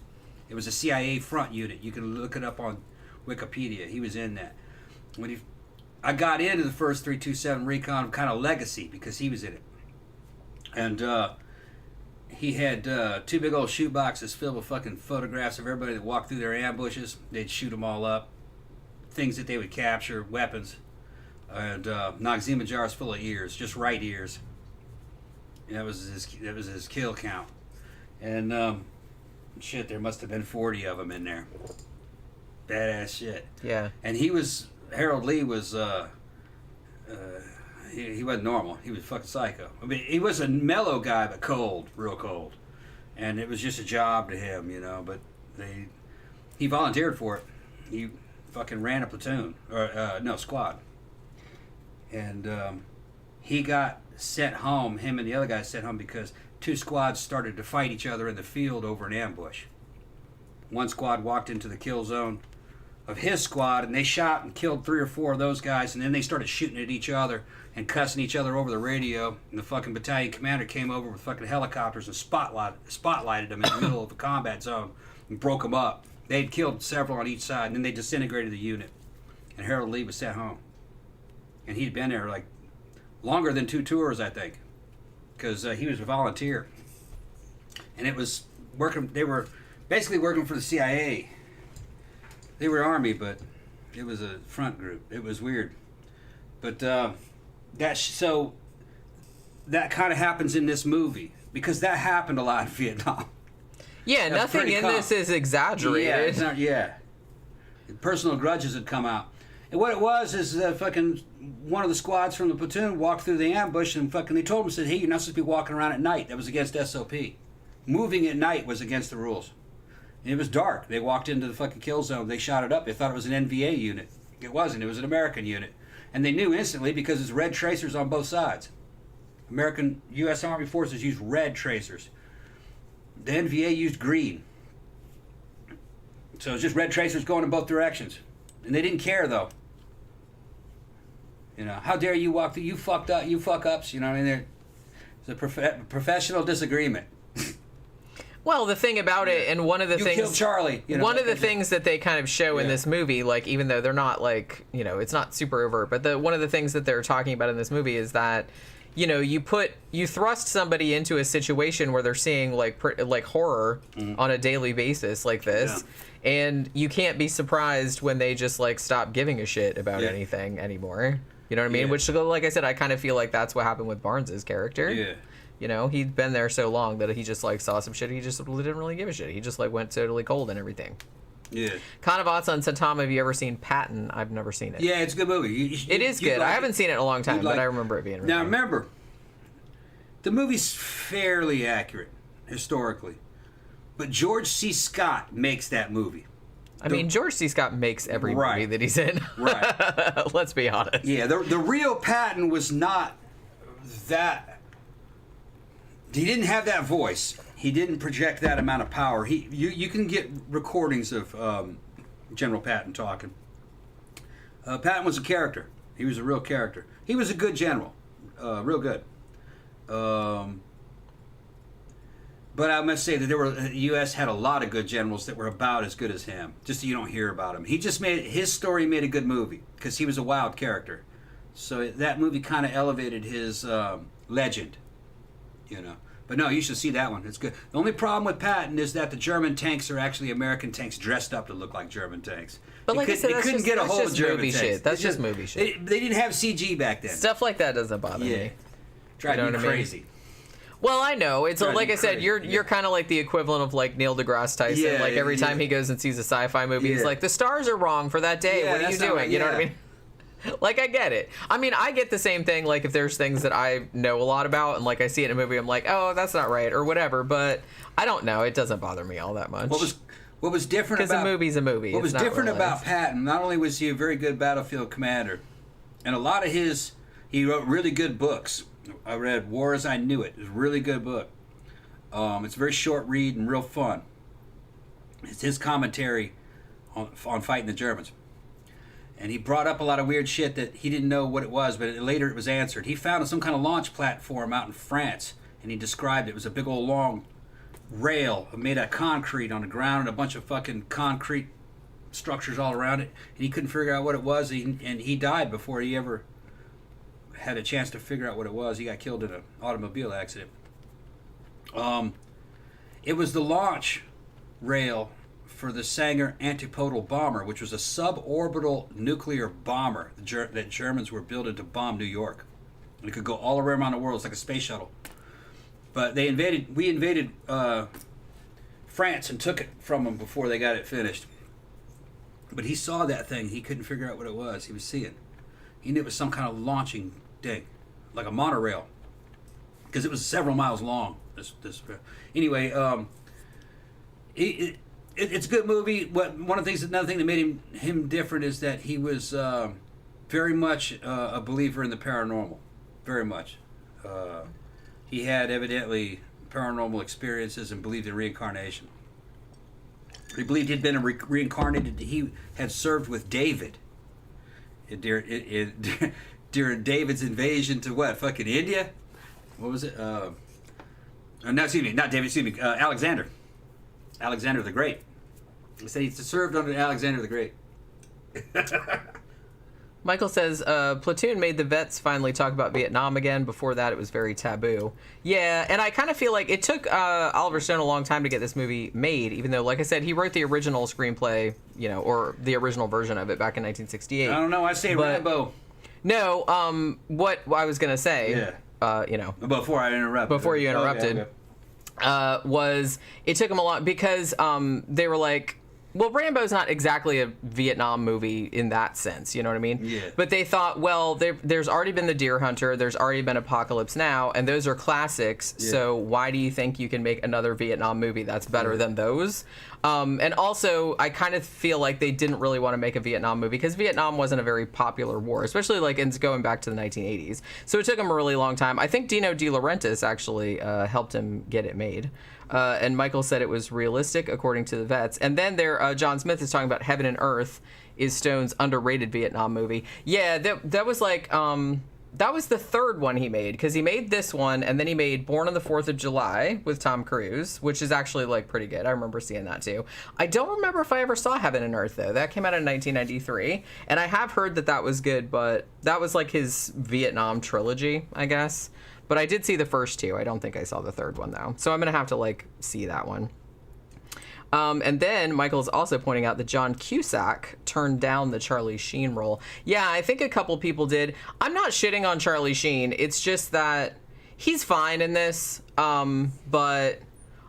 It was a CIA front unit. You can look it up on Wikipedia. He was in that. I got into the 1st 327 Recon kind of legacy because he was in it. And he had 2 big old shoe boxes filled with fucking photographs of everybody that walked through their ambushes. They'd shoot them all up. Things that they would capture, weapons. And Noxzema jars full of ears, just right ears. That was his kill count. And shit, there must have been 40 of them in there. Badass shit. Yeah. And Harold Lee was he wasn't normal. He was fucking psycho. I mean, he was a mellow guy, but cold, real cold. And it was just a job to him, But he volunteered for it. He fucking ran a platoon squad. And he got sent home, him and the other guy sent home because 2 squads started to fight each other in the field over an ambush. One squad walked into the kill zone. of his squad, and they shot and killed 3 or 4 of those guys, and then they started shooting at each other and cussing each other over the radio. And the fucking battalion commander came over with fucking helicopters and spotlighted them in the middle of the combat zone and broke them up. They'd killed several on each side, and then they disintegrated the unit. And Harold Lee was sent home. And he'd been there like longer than 2 tours, I think, because he was a volunteer. And it was working. They were basically working for the CIA. They were Army, but it was a front group. It was weird. But so that kind of happens in this movie because that happened a lot in Vietnam. Yeah, That's nothing in this is exaggerated. Yeah, it's not. Yeah, personal grudges had come out. And what it was is fucking one of the squads from the platoon walked through the ambush and fucking they told him, said, hey, you're not supposed to be walking around at night. That was against SOP. Moving at night was against the rules. And it was dark. They walked into the fucking kill zone. They shot it up. They thought it was an NVA unit. It wasn't. It was an American unit. And they knew instantly because it's red tracers on both sides. American U.S. Army forces used red tracers. The NVA used green. So it's just red tracers going in both directions. And they didn't care, though. You know, how dare you walk through, you fucked up, you fuck ups, you know what I mean? It's a professional disagreement. Well, the thing about it, and one of the you things... killed Charlie. You know, one of the things that they kind of show in this movie, like, even though they're not, like, you know, it's not super overt, but one of the things that they're talking about in this movie is that, you know, you thrust somebody into a situation where they're seeing, like horror on a daily basis like this, and you can't be surprised when they just, like, stop giving a shit about anything anymore. You know what I mean? Which, like I said, I kind of feel like that's what happened with Barnes's character. Yeah. You know, he'd been there so long that he just, like, saw some shit. He just didn't really give a shit. He just, like, went totally cold and everything. Yeah. Kanavatan said, Tom, have you ever seen Patton? I've never seen it. Yeah, it's a good movie. It is good. I haven't seen it in a long time, but I remember it being really Now, remember, the movie's fairly accurate, historically. But George C. Scott makes that movie. I mean, George C. Scott makes every movie that he's in. Right. Let's be honest. Yeah, the real Patton was not that... He didn't have that voice. He didn't project that amount of power. You can get recordings of General Patton talking. Patton was a character. He was a real character. He was a good general. Real good. But I must say that the U.S. had a lot of good generals that were about as good as him. Just so you don't hear about him. His story made a good movie because he was a wild character. So that movie kind of elevated his legend. You know, but no, you should see that one. It's good. The only problem with Patton is that the German tanks are actually American tanks dressed up to look like German tanks. But like I said, that's couldn't just, get a that's hold just of German movie tanks. shit. That's just movie shit. They didn't have CG back then. Stuff like that doesn't bother me. Drive me crazy. Well, I know. It's like I said, you're kind of like the equivalent of like Neil deGrasse Tyson. Yeah, like every time he goes and sees a sci-fi movie, he's like, the stars are wrong for that day. What are you doing? Right. You know what I mean? Like, I get it. I mean, I get the same thing, like, if there's things that I know a lot about, and, like, I see it in a movie, I'm like, oh, that's not right, or whatever, but I don't know. It doesn't bother me all that much. What was different about... Because a movie's a movie. What was different about Patton, not only was he a very good battlefield commander, and a lot of he wrote really good books. I read War as I Knew It. It's a really good book. It's a very short read and real fun. It's his commentary on fighting the Germans. And he brought up a lot of weird shit that he didn't know what it was, but later it was answered. He found some kind of launch platform out in France, and he described it. It was a big old long rail made out of concrete on the ground and a bunch of fucking concrete structures all around it. And he couldn't figure out what it was, and he died before he ever had a chance to figure out what it was. He got killed in an automobile accident. It was the launch rail for the Sanger antipodal bomber, which was a suborbital nuclear bomber that Germans were building to bomb New York. And it could go all around the world. It's like a space shuttle. But we invaded France and took it from them before they got it finished. But he saw that thing. He couldn't figure out what it was. He was seeing. He knew it was some kind of launching thing, like a monorail, because it was several miles long. Anyway, it's a good movie. Another thing that made him different is that he was very much a believer in the paranormal. Very much. He had evidently paranormal experiences and believed in reincarnation. He believed he'd been reincarnated. He had served with David during David's invasion to what? Fucking India? What was it? No, excuse me, not David. Excuse me, Alexander. Alexander the Great. He said he served under Alexander the Great. Michael says, Platoon made the vets finally talk about Vietnam again. Before that, it was very taboo. Yeah, and I kind of feel like it took Oliver Stone a long time to get this movie made, even though, like I said, he wrote the original screenplay, or the original version of it back in 1968. I don't know, I say Rambo. No, what I was going to say, Before I interrupted. Before you interrupted, was it took him a lot, because they were like, well, Rambo's not exactly a Vietnam movie in that sense, you know what I mean? Yeah. But they thought, well, there's already been The Deer Hunter, there's already been Apocalypse Now, and those are classics, so why do you think you can make another Vietnam movie that's better than those? And also, I kind of feel like they didn't really want to make a Vietnam movie, because Vietnam wasn't a very popular war, especially like it's going back to the 1980s. So it took him a really long time. I think Dino De Laurentiis actually helped him get it made. And Michael said it was realistic, according to the vets. And then John Smith is talking about Heaven and Earth is Stone's underrated Vietnam movie. Yeah, that was like, that was the third one he made, because he made this one, and then he made Born on the 4th of July with Tom Cruise, which is actually like pretty good. I remember seeing that too. I don't remember if I ever saw Heaven and Earth, though. That came out in 1993, and I have heard that was good, but that was like his Vietnam trilogy, I guess. But I did see the first two. I don't think I saw the third one, though. So I'm going to have to, like, see that one. And then Michael's also pointing out that John Cusack turned down the Charlie Sheen role. Yeah, I think a couple people did. I'm not shitting on Charlie Sheen. It's just that he's fine in this. But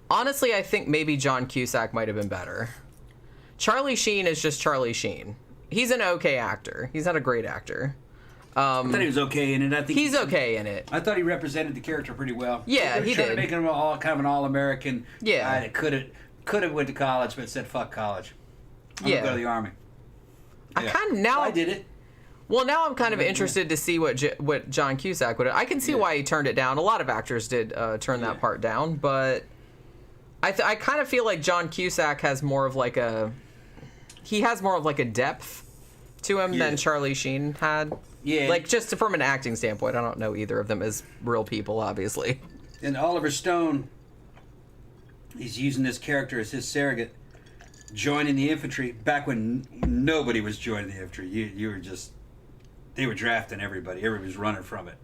honestly, I think maybe John Cusack might have been better. Charlie Sheen is just Charlie Sheen. He's an okay actor. He's not a great actor. I thought he was okay in it. I think he's okay in it. I thought he represented the character pretty well. Yeah, he did. Making him kind of an all-American guy that could have went to college, but said fuck college. I'm gonna go to the army. I kind of now I did it. Well, now I'm kind of interested to see what John Cusack would. I can see why he turned it down. A lot of actors did turn that part down, but I kind of feel like John Cusack has more of like a depth to him than Charlie Sheen had. Yeah. Like, just from an acting standpoint, I don't know either of them as real people, obviously. And Oliver Stone, he's using this character as his surrogate, joining the infantry back when nobody was joining the infantry. You were just, they were drafting everybody. Everybody was running from it.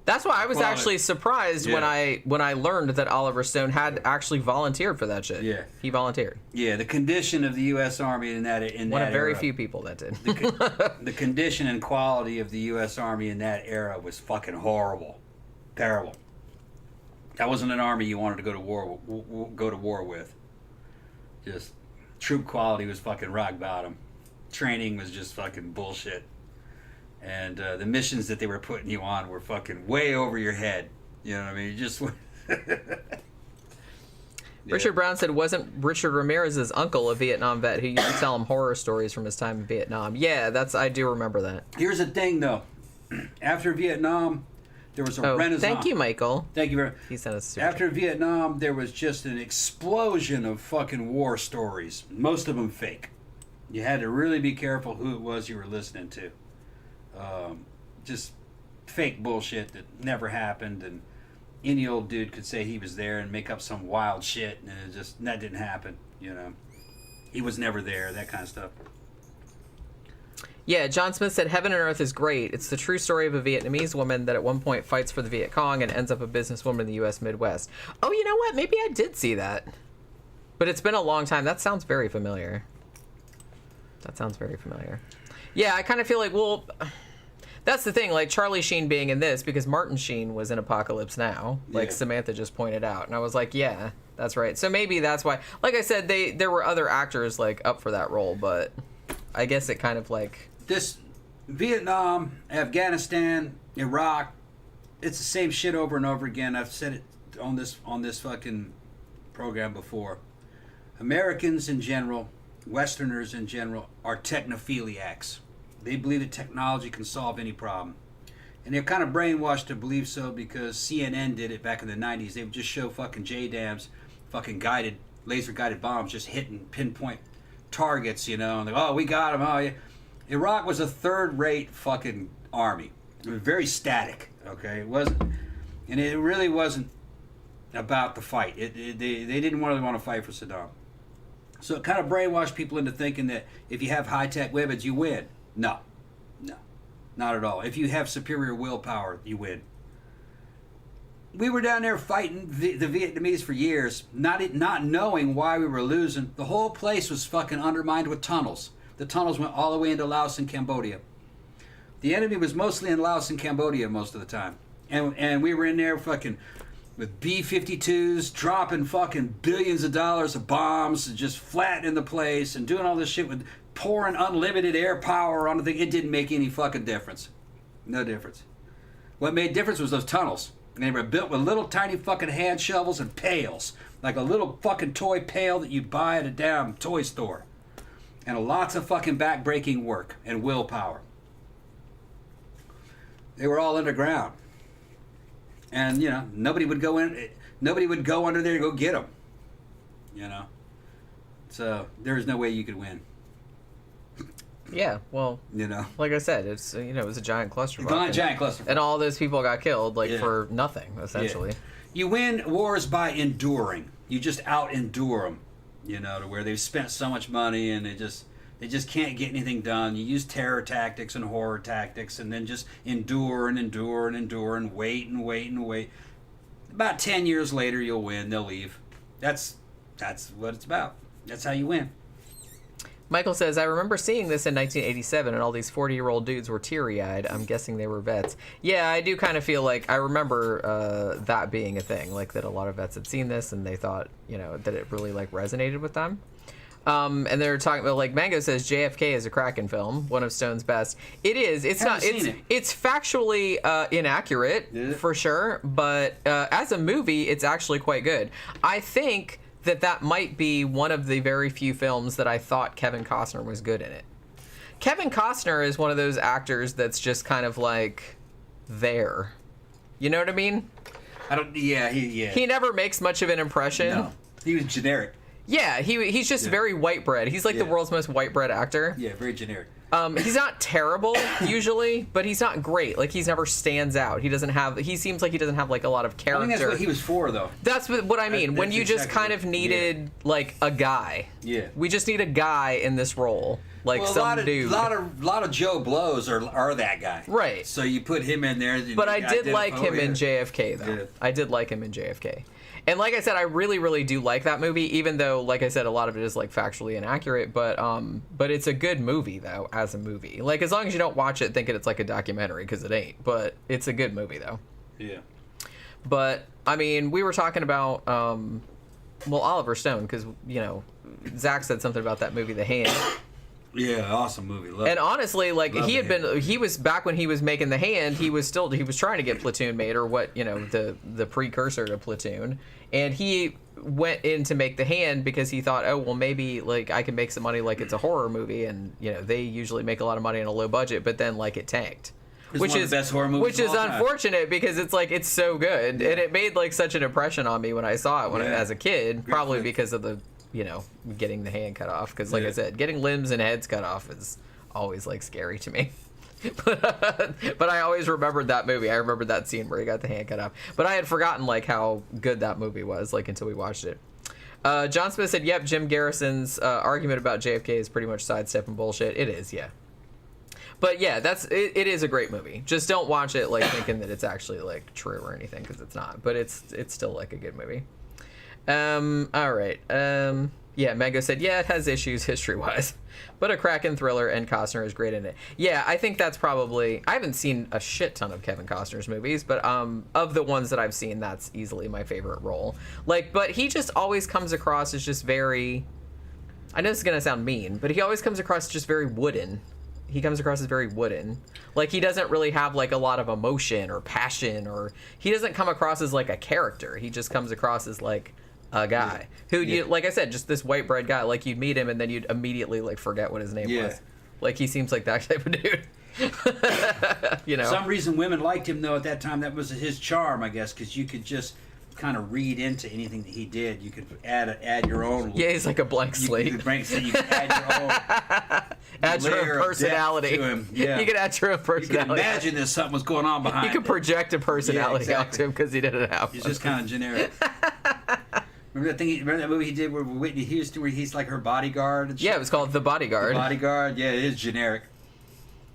That's why I was actually surprised when I learned that Oliver Stone had actually volunteered for that shit. Yeah, he volunteered. Yeah, the condition of the U.S. Army in that one of very few people that did. The condition and quality of the U.S. Army in that era was fucking horrible, terrible. That wasn't an army you wanted to go to war with. Just troop quality was fucking rock bottom. Training was just fucking bullshit. And the missions that they were putting you on were fucking way over your head. You know what I mean? You just... Richard Brown said, wasn't Richard Ramirez's uncle a Vietnam vet who used to tell him horror stories from his time in Vietnam? Yeah, I do remember that. Here's the thing, though. After Vietnam, there was a renaissance. Thank you, Michael. Thank you very much. He sent us After Vietnam, there was just an explosion of fucking war stories. Most of them fake. You had to really be careful who it was you were listening to. Just fake bullshit that never happened, and any old dude could say he was there and make up some wild shit, and that didn't happen. You know, he was never there. That kind of stuff. Yeah, John Smith said Heaven and Earth is great. It's the true story of a Vietnamese woman that at one point fights for the Viet Cong and ends up a businesswoman in the U.S. Midwest. Oh, you know what? Maybe I did see that, but it's been a long time. That sounds very familiar. Yeah, I kind of feel like, well, that's the thing, like Charlie Sheen being in this, because Martin Sheen was in Apocalypse Now, like Samantha just pointed out, and I was like, yeah, that's right. So maybe that's why, like I said, there were other actors like up for that role, but I guess it kind of like... This Vietnam, Afghanistan, Iraq, it's the same shit over and over again. I've said it on this fucking program before. Americans in general, Westerners in general, are technophiliacs. They believe that technology can solve any problem. And they're kind of brainwashed to believe so because CNN did it back in the 90s. They would just show fucking JDAMs fucking guided laser-guided bombs just hitting pinpoint targets, and oh, we got them. Oh, yeah. Iraq was a third-rate fucking army. It was very static, okay? It wasn't, and it really wasn't about the fight. They didn't really want to fight for Saddam. So it kind of brainwashed people into thinking that if you have high-tech weapons, you win. No, not at all. If you have superior willpower, you win. We were down there fighting the Vietnamese for years, not knowing why we were losing. The whole place was fucking undermined with tunnels. The tunnels went all the way into Laos and Cambodia. The enemy was mostly in Laos and Cambodia most of the time. And we were in there fucking with B-52s, dropping fucking billions of dollars of bombs, and just flattening the place, and doing all this shit with pouring unlimited air power on the thing. It didn't make any fucking difference. No difference. What made difference was those tunnels. And they were built with little tiny fucking hand shovels and pails. Like a little fucking toy pail that you'd buy at a damn toy store. And lots of fucking back-breaking work and willpower. They were all underground. And, nobody would go in. Nobody would go under there to go get them. So there was no way you could win. Yeah, well, like I said, it's it was a giant clusterfuck. Giant clusterfuck. And all those people got killed for nothing, essentially. Yeah. You win wars by enduring. You just out-endure them, to where they've spent so much money and they just can't get anything done. You use terror tactics and horror tactics and then just endure and endure and endure and wait and wait and wait. About 10 years later, you'll win. They'll leave. That's what it's about. That's how you win. Michael says, I remember seeing this in 1987 and all these 40-year-old dudes were teary-eyed. I'm guessing they were vets. Yeah, I do kind of feel like I remember that being a thing, like that a lot of vets had seen this and they thought, that it really resonated with them. And they're talking about, Mango says JFK is a Kraken film, one of Stone's best. It is. It's not. It's factually inaccurate for sure, but as a movie, it's actually quite good. I think that might be one of the very few films that I thought Kevin Costner was good in it. Kevin Costner is one of those actors that's just kind of there. You know what I mean? He never makes much of an impression. No, he was generic. Yeah, he's just very white bread. He's the world's most white bread actor. Yeah, very generic. He's not terrible usually, but he's not great. He never stands out. He seems like he doesn't have a lot of character. I think that's what he was for, though. That's what I mean. When you just kind of needed a guy. Yeah. We just need a guy in this role, some dude. A lot of Joe Blows are that guy. Right. So you put him in there. But I did like him in JFK, though. Yeah. I did like him in JFK. And like I said, I really, really do like that movie, even though, like I said, a lot of it is factually inaccurate. But it's a good movie though, as a movie. As long as you don't watch it thinking it's a documentary, because it ain't. But it's a good movie though. Yeah. But I mean, we were talking about Oliver Stone, because Zach said something about that movie, The Hand. Yeah, awesome movie. And honestly, he was back when he was making The Hand, he was trying to get Platoon made, or what, the precursor to Platoon. And he went in to make The Hand because he thought, oh, well, maybe I can make some money, it's a horror movie, and they usually make a lot of money on a low budget, but then it tanked. Which is the best horror movie. Which is unfortunate because it's so good. Yeah. And it made such an impression on me when I saw it as a kid, probably because of the getting the hand cut off, because I said, getting limbs and heads cut off is always scary to me. But I always remembered that movie. I remembered that scene where he got the hand cut off, but I had forgotten how good that movie was until we watched it. John Smith said, yep, Jim Garrison's argument about JFK is pretty much sidestepping bullshit. It is, yeah. But yeah, it is a great movie. Just don't watch it thinking that it's actually true or anything, because it's not, but it's still a good movie. All right. Yeah, Mango said, yeah, it has issues history-wise, but a Kraken thriller, and Costner is great in it. Yeah, I think that's probably... I haven't seen a shit ton of Kevin Costner's movies, but of the ones that I've seen, that's easily my favorite role. But he just always comes across as just very... I know this is going to sound mean, but he always comes across just very wooden. He comes across as very wooden. He doesn't really have, a lot of emotion or passion, or... He doesn't come across as, a character. He just comes across as, a guy who you, like I said, just this white bread guy. You'd meet him and then you'd immediately forget what his name was. He seems like that type of dude. For some reason women liked him though at that time. That was his charm, I guess, because you could just kind of read into anything that he did. You could add your own. Yeah, he's like a blank slate. You could add your own. Add your layer own of personality depth to him. Yeah. You could add your own You personality. could imagine there's something was going on behind. You could project a personality Yeah, onto exactly. him because he didn't have He's one. just kind of generic. Remember that movie he did with Whitney Houston, where he's like her bodyguard? And shit? Yeah, it was called The Bodyguard. The Bodyguard. Yeah, it is generic.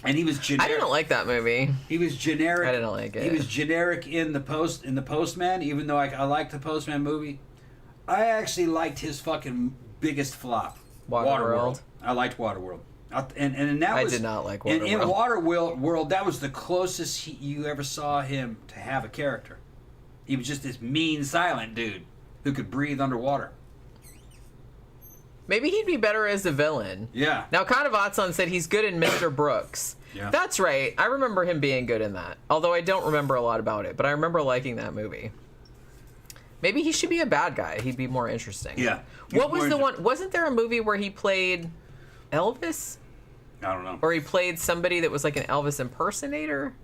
And he was generic. I didn't like that movie. He was generic. I didn't like it. He was generic in the Postman, even though I liked the Postman movie. I actually liked his fucking biggest flop, Waterworld. I liked Waterworld. And that was, I did not like And in Waterworld. Waterworld, that was the closest you ever saw him to have a character. He was just this mean, silent dude who could breathe underwater. Maybe he'd be better as a villain. Yeah. Now, kind of Otson said he's good in Mr. Brooks. Yeah. That's right. I remember him being good in that. Although I don't remember a lot about it, but I remember liking that movie. Maybe he should be a bad guy. He'd be more interesting. Yeah. What was the one? Wasn't there a movie where he played Elvis? I don't know. Or he played somebody that was like an Elvis impersonator?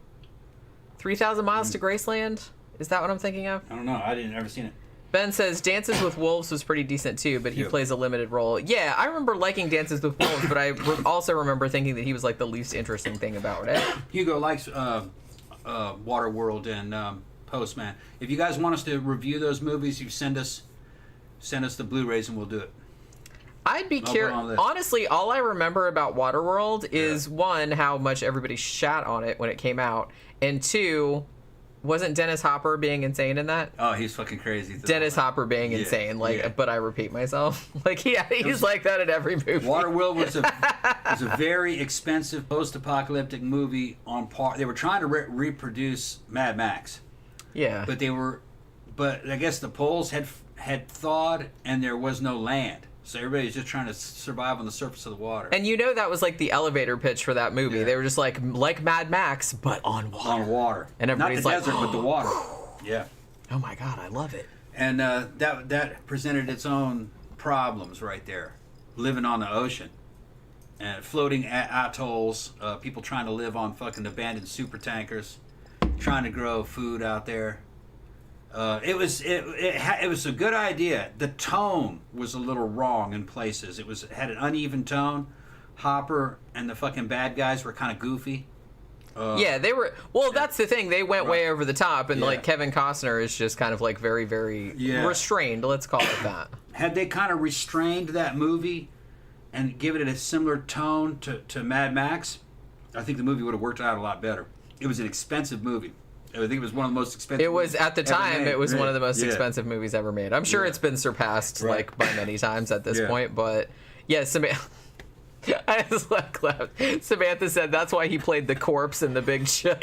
3,000 Miles to Graceland? Is that what I'm thinking of? I don't know. I didn't ever seen it. Ben says Dances with Wolves was pretty decent too, but he plays a limited role. Yeah, I remember liking Dances with Wolves, but I also remember thinking that he was like the least interesting thing about it. Hugo likes Waterworld and Postman. If you guys want us to review those movies, you send us the Blu-rays and we'll do it. I'd be curious. Honestly, all I remember about Waterworld is one, how much everybody shat on it when it came out, and two, wasn't Dennis Hopper being insane in that? Oh, he's fucking crazy. Dennis Hopper being insane, but I repeat myself. Like he's like that in every movie. Waterworld was a very expensive post-apocalyptic movie on par. They were trying to reproduce Mad Max. Yeah. But I guess the poles had thawed and there was no land. So everybody's just trying to survive on the surface of the water. And that was like the elevator pitch for that movie. Yeah. They were just like Mad Max, but on water. On water. And everybody's not the like, desert, but the water. Yeah. Oh my God, I love it. And that presented its own problems right there. Living on the ocean. And floating atolls, people trying to live on fucking abandoned super tankers, trying to grow food out there. It was a good idea. The tone was a little wrong in places. It had an uneven tone. Hopper and the fucking bad guys were kind of goofy. Yeah, they were. Well, that's the thing. They went way over the top, and like Kevin Costner is just kind of like very, very restrained. Let's call it that. Had they kind of restrained that movie and given it a similar tone to Mad Max, I think the movie would have worked out a lot better. It was an expensive movie. I think it was one of the most expensive. It was at the time. It was one of the most Yeah. expensive movies ever made. I'm sure it's been surpassed like by many times at this point. But yeah, Samantha. I just laughed. Samantha said that's why he played the corpse in The Big Chill.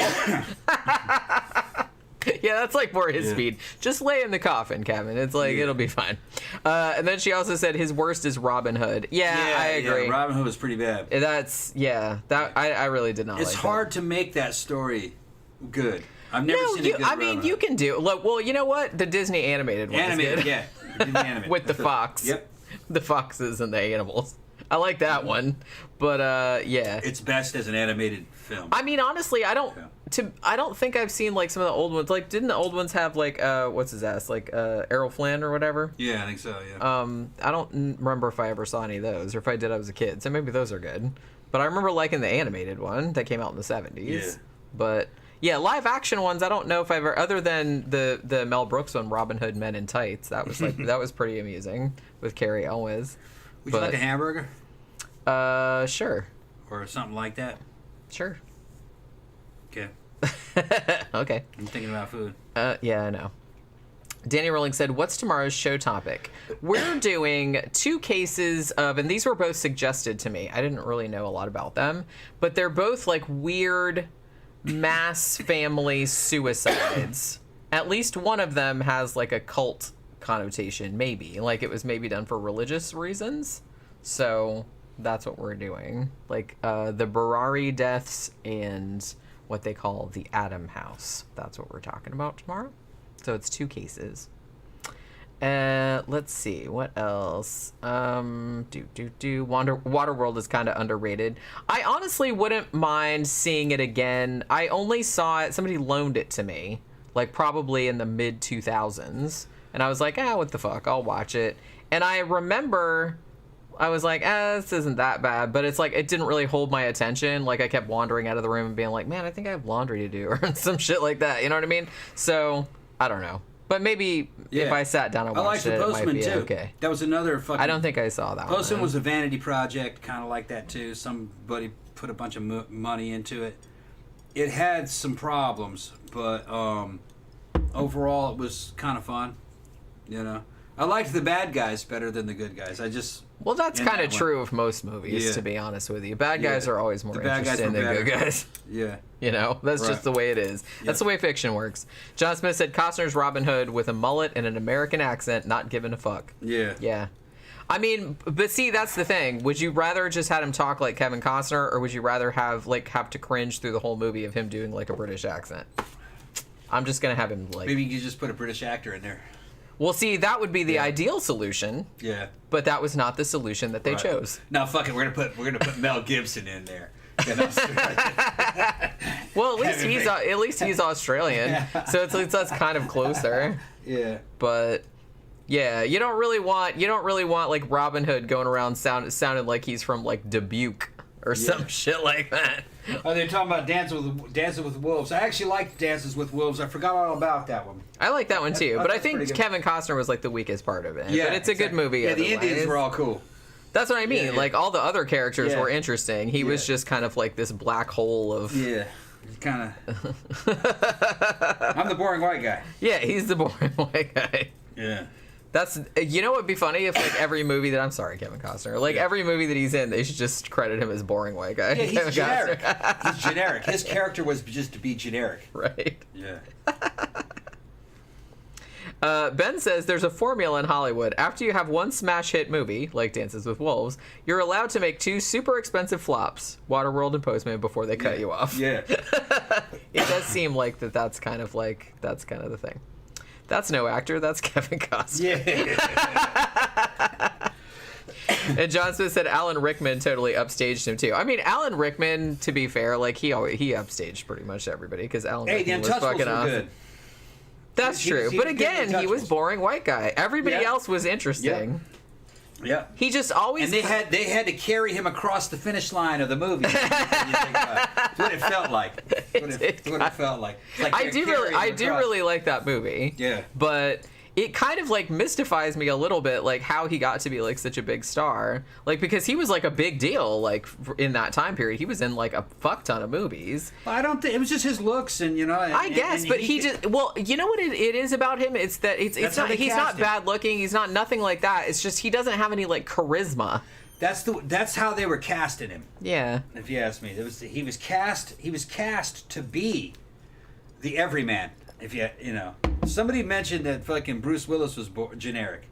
Yeah, that's like more his speed. Just lay in the coffin, Kevin. It's like it'll be fine. And then she also said his worst is Robin Hood. Yeah, I agree. Yeah, Robin Hood was pretty bad. That's that I really did not. It's like hard that. to make that story good. I've never seen a good I mean, Robin you Hood. can do. Look, well, you know what? The Disney animated one Animated, is good. yeah. Disney animated. With the fox. Yep. The foxes and the animals. I like that one, but yeah. It's best as an animated film. I mean, honestly, I don't think I've seen like some of the old ones. Like, didn't the old ones have like what's his ass, like Errol Flynn or whatever? Yeah, I think so. Yeah. I don't remember if I ever saw any of those, or if I did, I was a kid. So maybe those are good. But I remember liking the animated one that came out in the 70s. Yeah. But yeah, live action ones, I don't know if I've ever, other than the Mel Brooks one, Robin Hood Men in Tights. That was like that was pretty amusing with Carrie Elwes. Would you like a hamburger? Sure. Or something like that? Sure. Okay. Okay. I'm thinking about food. Yeah, I know. Danny Rowling said, what's tomorrow's show topic? We're doing 2 cases of, and these were both suggested to me. I didn't really know a lot about them, but they're both like weird mass family suicides. At least one of them has like a cult connotation, maybe. Like it was maybe done for religious reasons. So that's what we're doing. Like the Berari deaths and what they call the Adam House. That's what we're talking about tomorrow. So it's 2 cases. Let's see, what else? Waterworld is kind of underrated. I honestly wouldn't mind seeing it again. I only saw it, somebody loaned it to me. like probably in the mid 2000s, and I was like, what the fuck, I'll watch it. And I remember I was like, this isn't that bad, but it's like it didn't really hold my attention. Like I kept wandering out of the room and being like, man, I think I have laundry to do or some shit like that. You know what I mean? So I don't know. But maybe if I sat down and watched it, it might be too. Okay. That was another fucking... I don't think I saw that one. Postman was a vanity project, kind of like that too. Somebody put a bunch of money into it. It had some problems, but overall it was kind of fun. You know, I liked the bad guys better than the good guys. Well, that's kind of true of most movies, to be honest with you. Bad guys are always more interesting than good guys. Yeah. You know, that's just the way it is. That's the way fiction works. John Smith said Costner's Robin Hood with a mullet and an American accent, not giving a fuck. Yeah. Yeah. I mean, but see, that's the thing. Would you rather just had him talk like Kevin Costner, or would you rather have to cringe through the whole movie of him doing like a British accent? I'm just going to have him like... Maybe you could just put a British actor in there. Well, see, that would be the ideal solution. Yeah. But that was not the solution that they chose. No, fuck it. We're gonna put Mel Gibson in there. Well, at least he's Australian, so it's that's kind of closer. Yeah. But yeah, you don't really want like Robin Hood going around sounding like he's from like Dubuque or some shit like that. Oh, they're talking about Dancing with Wolves. I actually liked Dances with Wolves. I forgot all about that one. I like that one too, but I think Kevin Costner was like the weakest part of it. Yeah, but it's a good movie. Yeah, the Indians were all cool. That's what I mean. Like all the other characters were interesting. He was just kind of like this black hole of. Yeah, kind of. I'm the boring white guy. Yeah, he's the boring white guy. Yeah. That's, you know what would be funny if like every movie that, I'm sorry, Kevin Costner, like every movie that he's in, they should just credit him as boring white guy. Yeah, he's generic. He's generic. His character was just to be generic. Right. Yeah. Ben says there's a formula in Hollywood. After you have one smash hit movie, like Dances with Wolves, you're allowed to make two super expensive flops, Waterworld and Postman, before they cut you off. Yeah. It does seem like that's kind of the thing. That's no actor. That's Kevin Costner. Yeah. And John Smith said Alan Rickman totally upstaged him too. I mean, Alan Rickman, to be fair, like he upstaged pretty much everybody because Alan Rickman was fucking awesome. Good. That's true. But again, he was boring white guy. Everybody else was interesting. Yeah. He just always... And they had to carry him across the finish line of the movie. That's what it felt like. What it felt like. I do really like that movie. Yeah. But it kind of like mystifies me a little bit, like how he got to be like such a big star, like because he was like a big deal, like in that time period. He was in like a fuck ton of movies. Well, I don't think it was just his looks, and you know. I guess, but he just you know what it is about him? It's that it's not he's not bad looking. He's not nothing like that. It's just he doesn't have any like charisma. That's how they were casting him. Yeah. If you ask me, he was cast to be the everyman. If you know, somebody mentioned that fucking Bruce Willis was generic.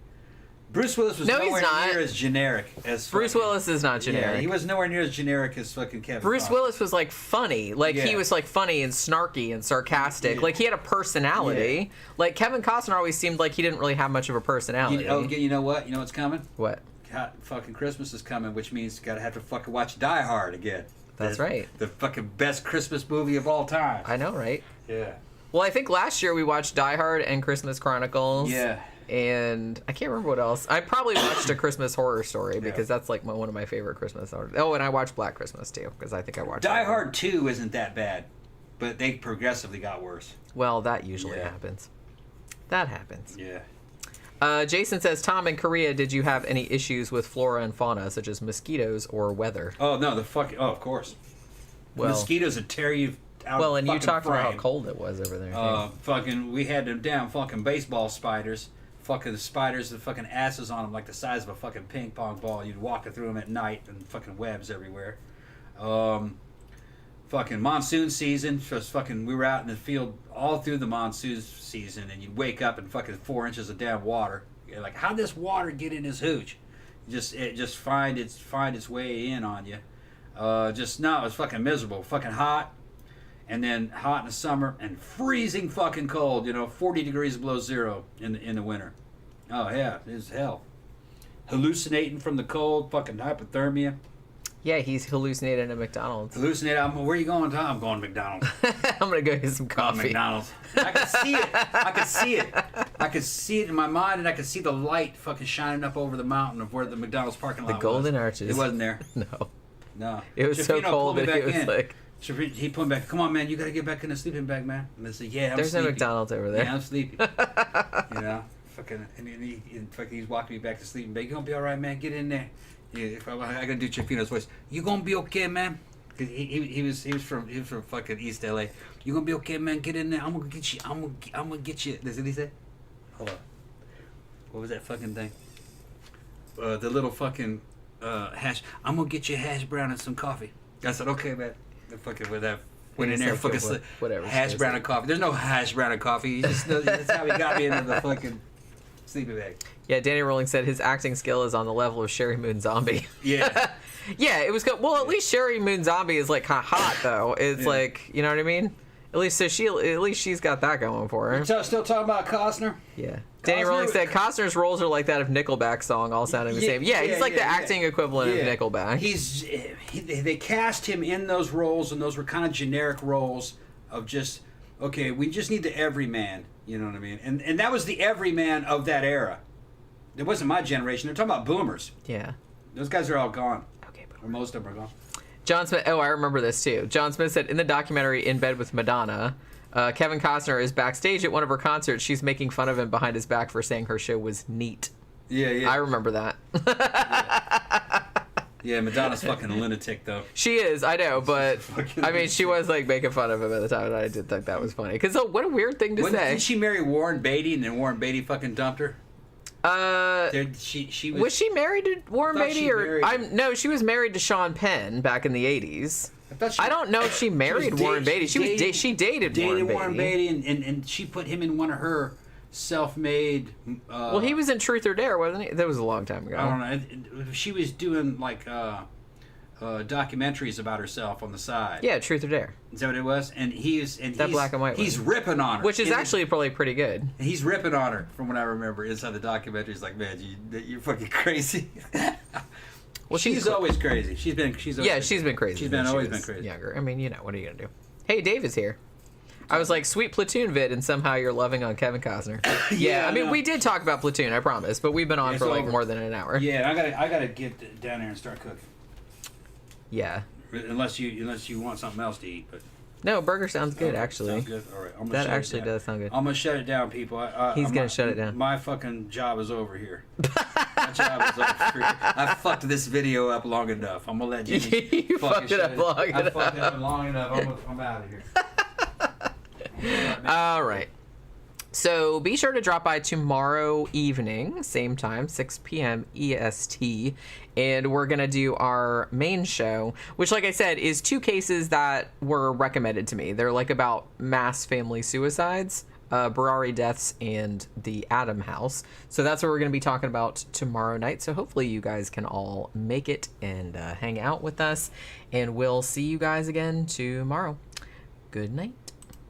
Bruce Willis was nowhere near as generic as Bruce Willis is not generic. Yeah, he was nowhere near as generic as fucking Kevin. Bruce Willis was like funny, like he was like funny and snarky and sarcastic. Like he had a personality. Yeah. Like Kevin Costner always seemed like he didn't really have much of a personality. You know what? You know what's coming? What? Fucking Christmas is coming, which means you gotta have to fucking watch Die Hard again. That's right. The fucking best Christmas movie of all time. I know, right? Yeah. Well, I think last year we watched Die Hard and Christmas Chronicles. Yeah. And I can't remember what else. I probably watched A Christmas Horror Story because that's like one of my favorite Christmas horror. Oh, and I watched Black Christmas too because I think I watched Die Hard 2 isn't that bad, but they progressively got worse. Well, that usually happens. That happens. Yeah. Jason says, Tom, in Korea, did you have any issues with flora and fauna such as mosquitoes or weather? Oh, no, of course. Well, mosquitoes would tear you out. Well, and you talked about how cold it was over there. Fucking, we had them damn fucking baseball spiders. Fucking the spiders, the fucking asses on them like the size of a fucking ping pong ball. You'd walk through them at night and fucking webs everywhere. Fucking monsoon season, just fucking, we were out in the field all through the monsoon season, and you'd wake up in fucking 4 inches of damn water. You're like, how'd this water get in his hooch? It just find its way in on you. It was fucking miserable, fucking hot, and then hot in the summer and freezing fucking cold. 40 degrees below zero in the winter. Oh yeah, it was hell. Hallucinating from the cold, fucking hypothermia. Yeah, he's hallucinating at McDonald's. Where are you going, Tom? I'm going to McDonald's. I'm gonna go get some coffee. McDonald's. I could see it. I could see it in my mind, and I could see the light fucking shining up over the mountain of where the McDonald's parking lot was. The Golden Arches. It wasn't there. No. It was so cold that it was like... He put me back. Come on, man. You got to get back in the sleeping bag, man. And I said, yeah, I'm There's sleepy. no McDonald's over there. Yeah, I'm sleepy. Fucking, and he's walking me back to sleeping bag. You gonna be all right, man? Get in there. Yeah, I gotta do Chifino's voice. You gonna be okay, man? Cause he was from fucking East LA. You gonna be okay, man? Get in there. I'm gonna get you. I'm gonna get you. That's what he said. Hold on. What was that fucking thing? The little fucking hash. I'm gonna get you a hash brown and some coffee. I said, okay, man. The fucking with that. Went in there, fucking whatever. Hash brown and coffee. There's no hash brown and coffee. That's how he got me into the fucking sleeping bag. Yeah, Danny Rowling said his acting skill is on the level of Sherry Moon Zombie. Yeah. Yeah, it was good. Well, at least Sherry Moon Zombie is like kind of hot though. It's like, you know what I mean? At least she's got that going for her. Still talking about Costner? Yeah. Danny Rowling said Costner's roles are like that of Nickelback song, all sounding the same. Yeah, he's like the acting equivalent of Nickelback. They cast him in those roles, and those were kind of generic roles of just, okay, we just need the everyman. You know what I mean? And that was the everyman of that era. It wasn't my generation. They're talking about boomers. Yeah. Those guys are all gone. Okay, or most of them are gone. John Smith. Oh, I remember this too. John Smith said in the documentary In Bed with Madonna, Kevin Costner is backstage at one of her concerts. She's making fun of him behind his back for saying her show was neat. Yeah. I remember that. Yeah, Madonna's fucking a lunatic though. She is, I know, but I mean, she was like making fun of him at the time, and I did think that was funny. Because what a weird thing to say. Didn't she marry Warren Beatty, and then Warren Beatty fucking dumped her? She was she married to Warren Beatty no, she was married to Sean Penn back in the 80s. I don't know if she married Warren Beatty. She dated Warren Beatty, and she put him in one of her self-made. Well, he was in Truth or Dare, wasn't he? That was a long time ago. I don't know. She was doing like documentaries about herself on the side. Yeah, Truth or Dare. Is that what it was? And he's black and white. He's ripping on her, which is actually probably pretty good. He's ripping on her, from what I remember inside the documentary. He's like, man, you're fucking crazy. Well, she's always crazy. She's been crazy. She's been crazy. Always been crazy. Younger. I mean, what are you gonna do? Hey, Dave is here. I was like, sweet Platoon vid, and somehow you're loving on Kevin Costner. Yeah, I mean, we did talk about Platoon, I promise, but we've been on for like more than an hour. Yeah, I gotta get down there and start cooking. Yeah. Unless you want something else to eat, but. No, burger sounds good, actually. Sounds good. All right, that actually does sound good. I'm gonna shut it down, people. He's gonna shut it down. My fucking job is over here. My job is over here. I fucked this video up long enough. I'm gonna let you. You fucked it up long enough. I fucked it up long enough. I'm out of here. All right. So be sure to drop by tomorrow evening, same time, 6 p.m. EST, and we're going to do our main show, which, like I said, is 2 cases that were recommended to me. They're like about mass family suicides, Berari deaths, and the Adam House. So that's what we're going to be talking about tomorrow night. So hopefully you guys can all make it and hang out with us, and we'll see you guys again tomorrow. Good night.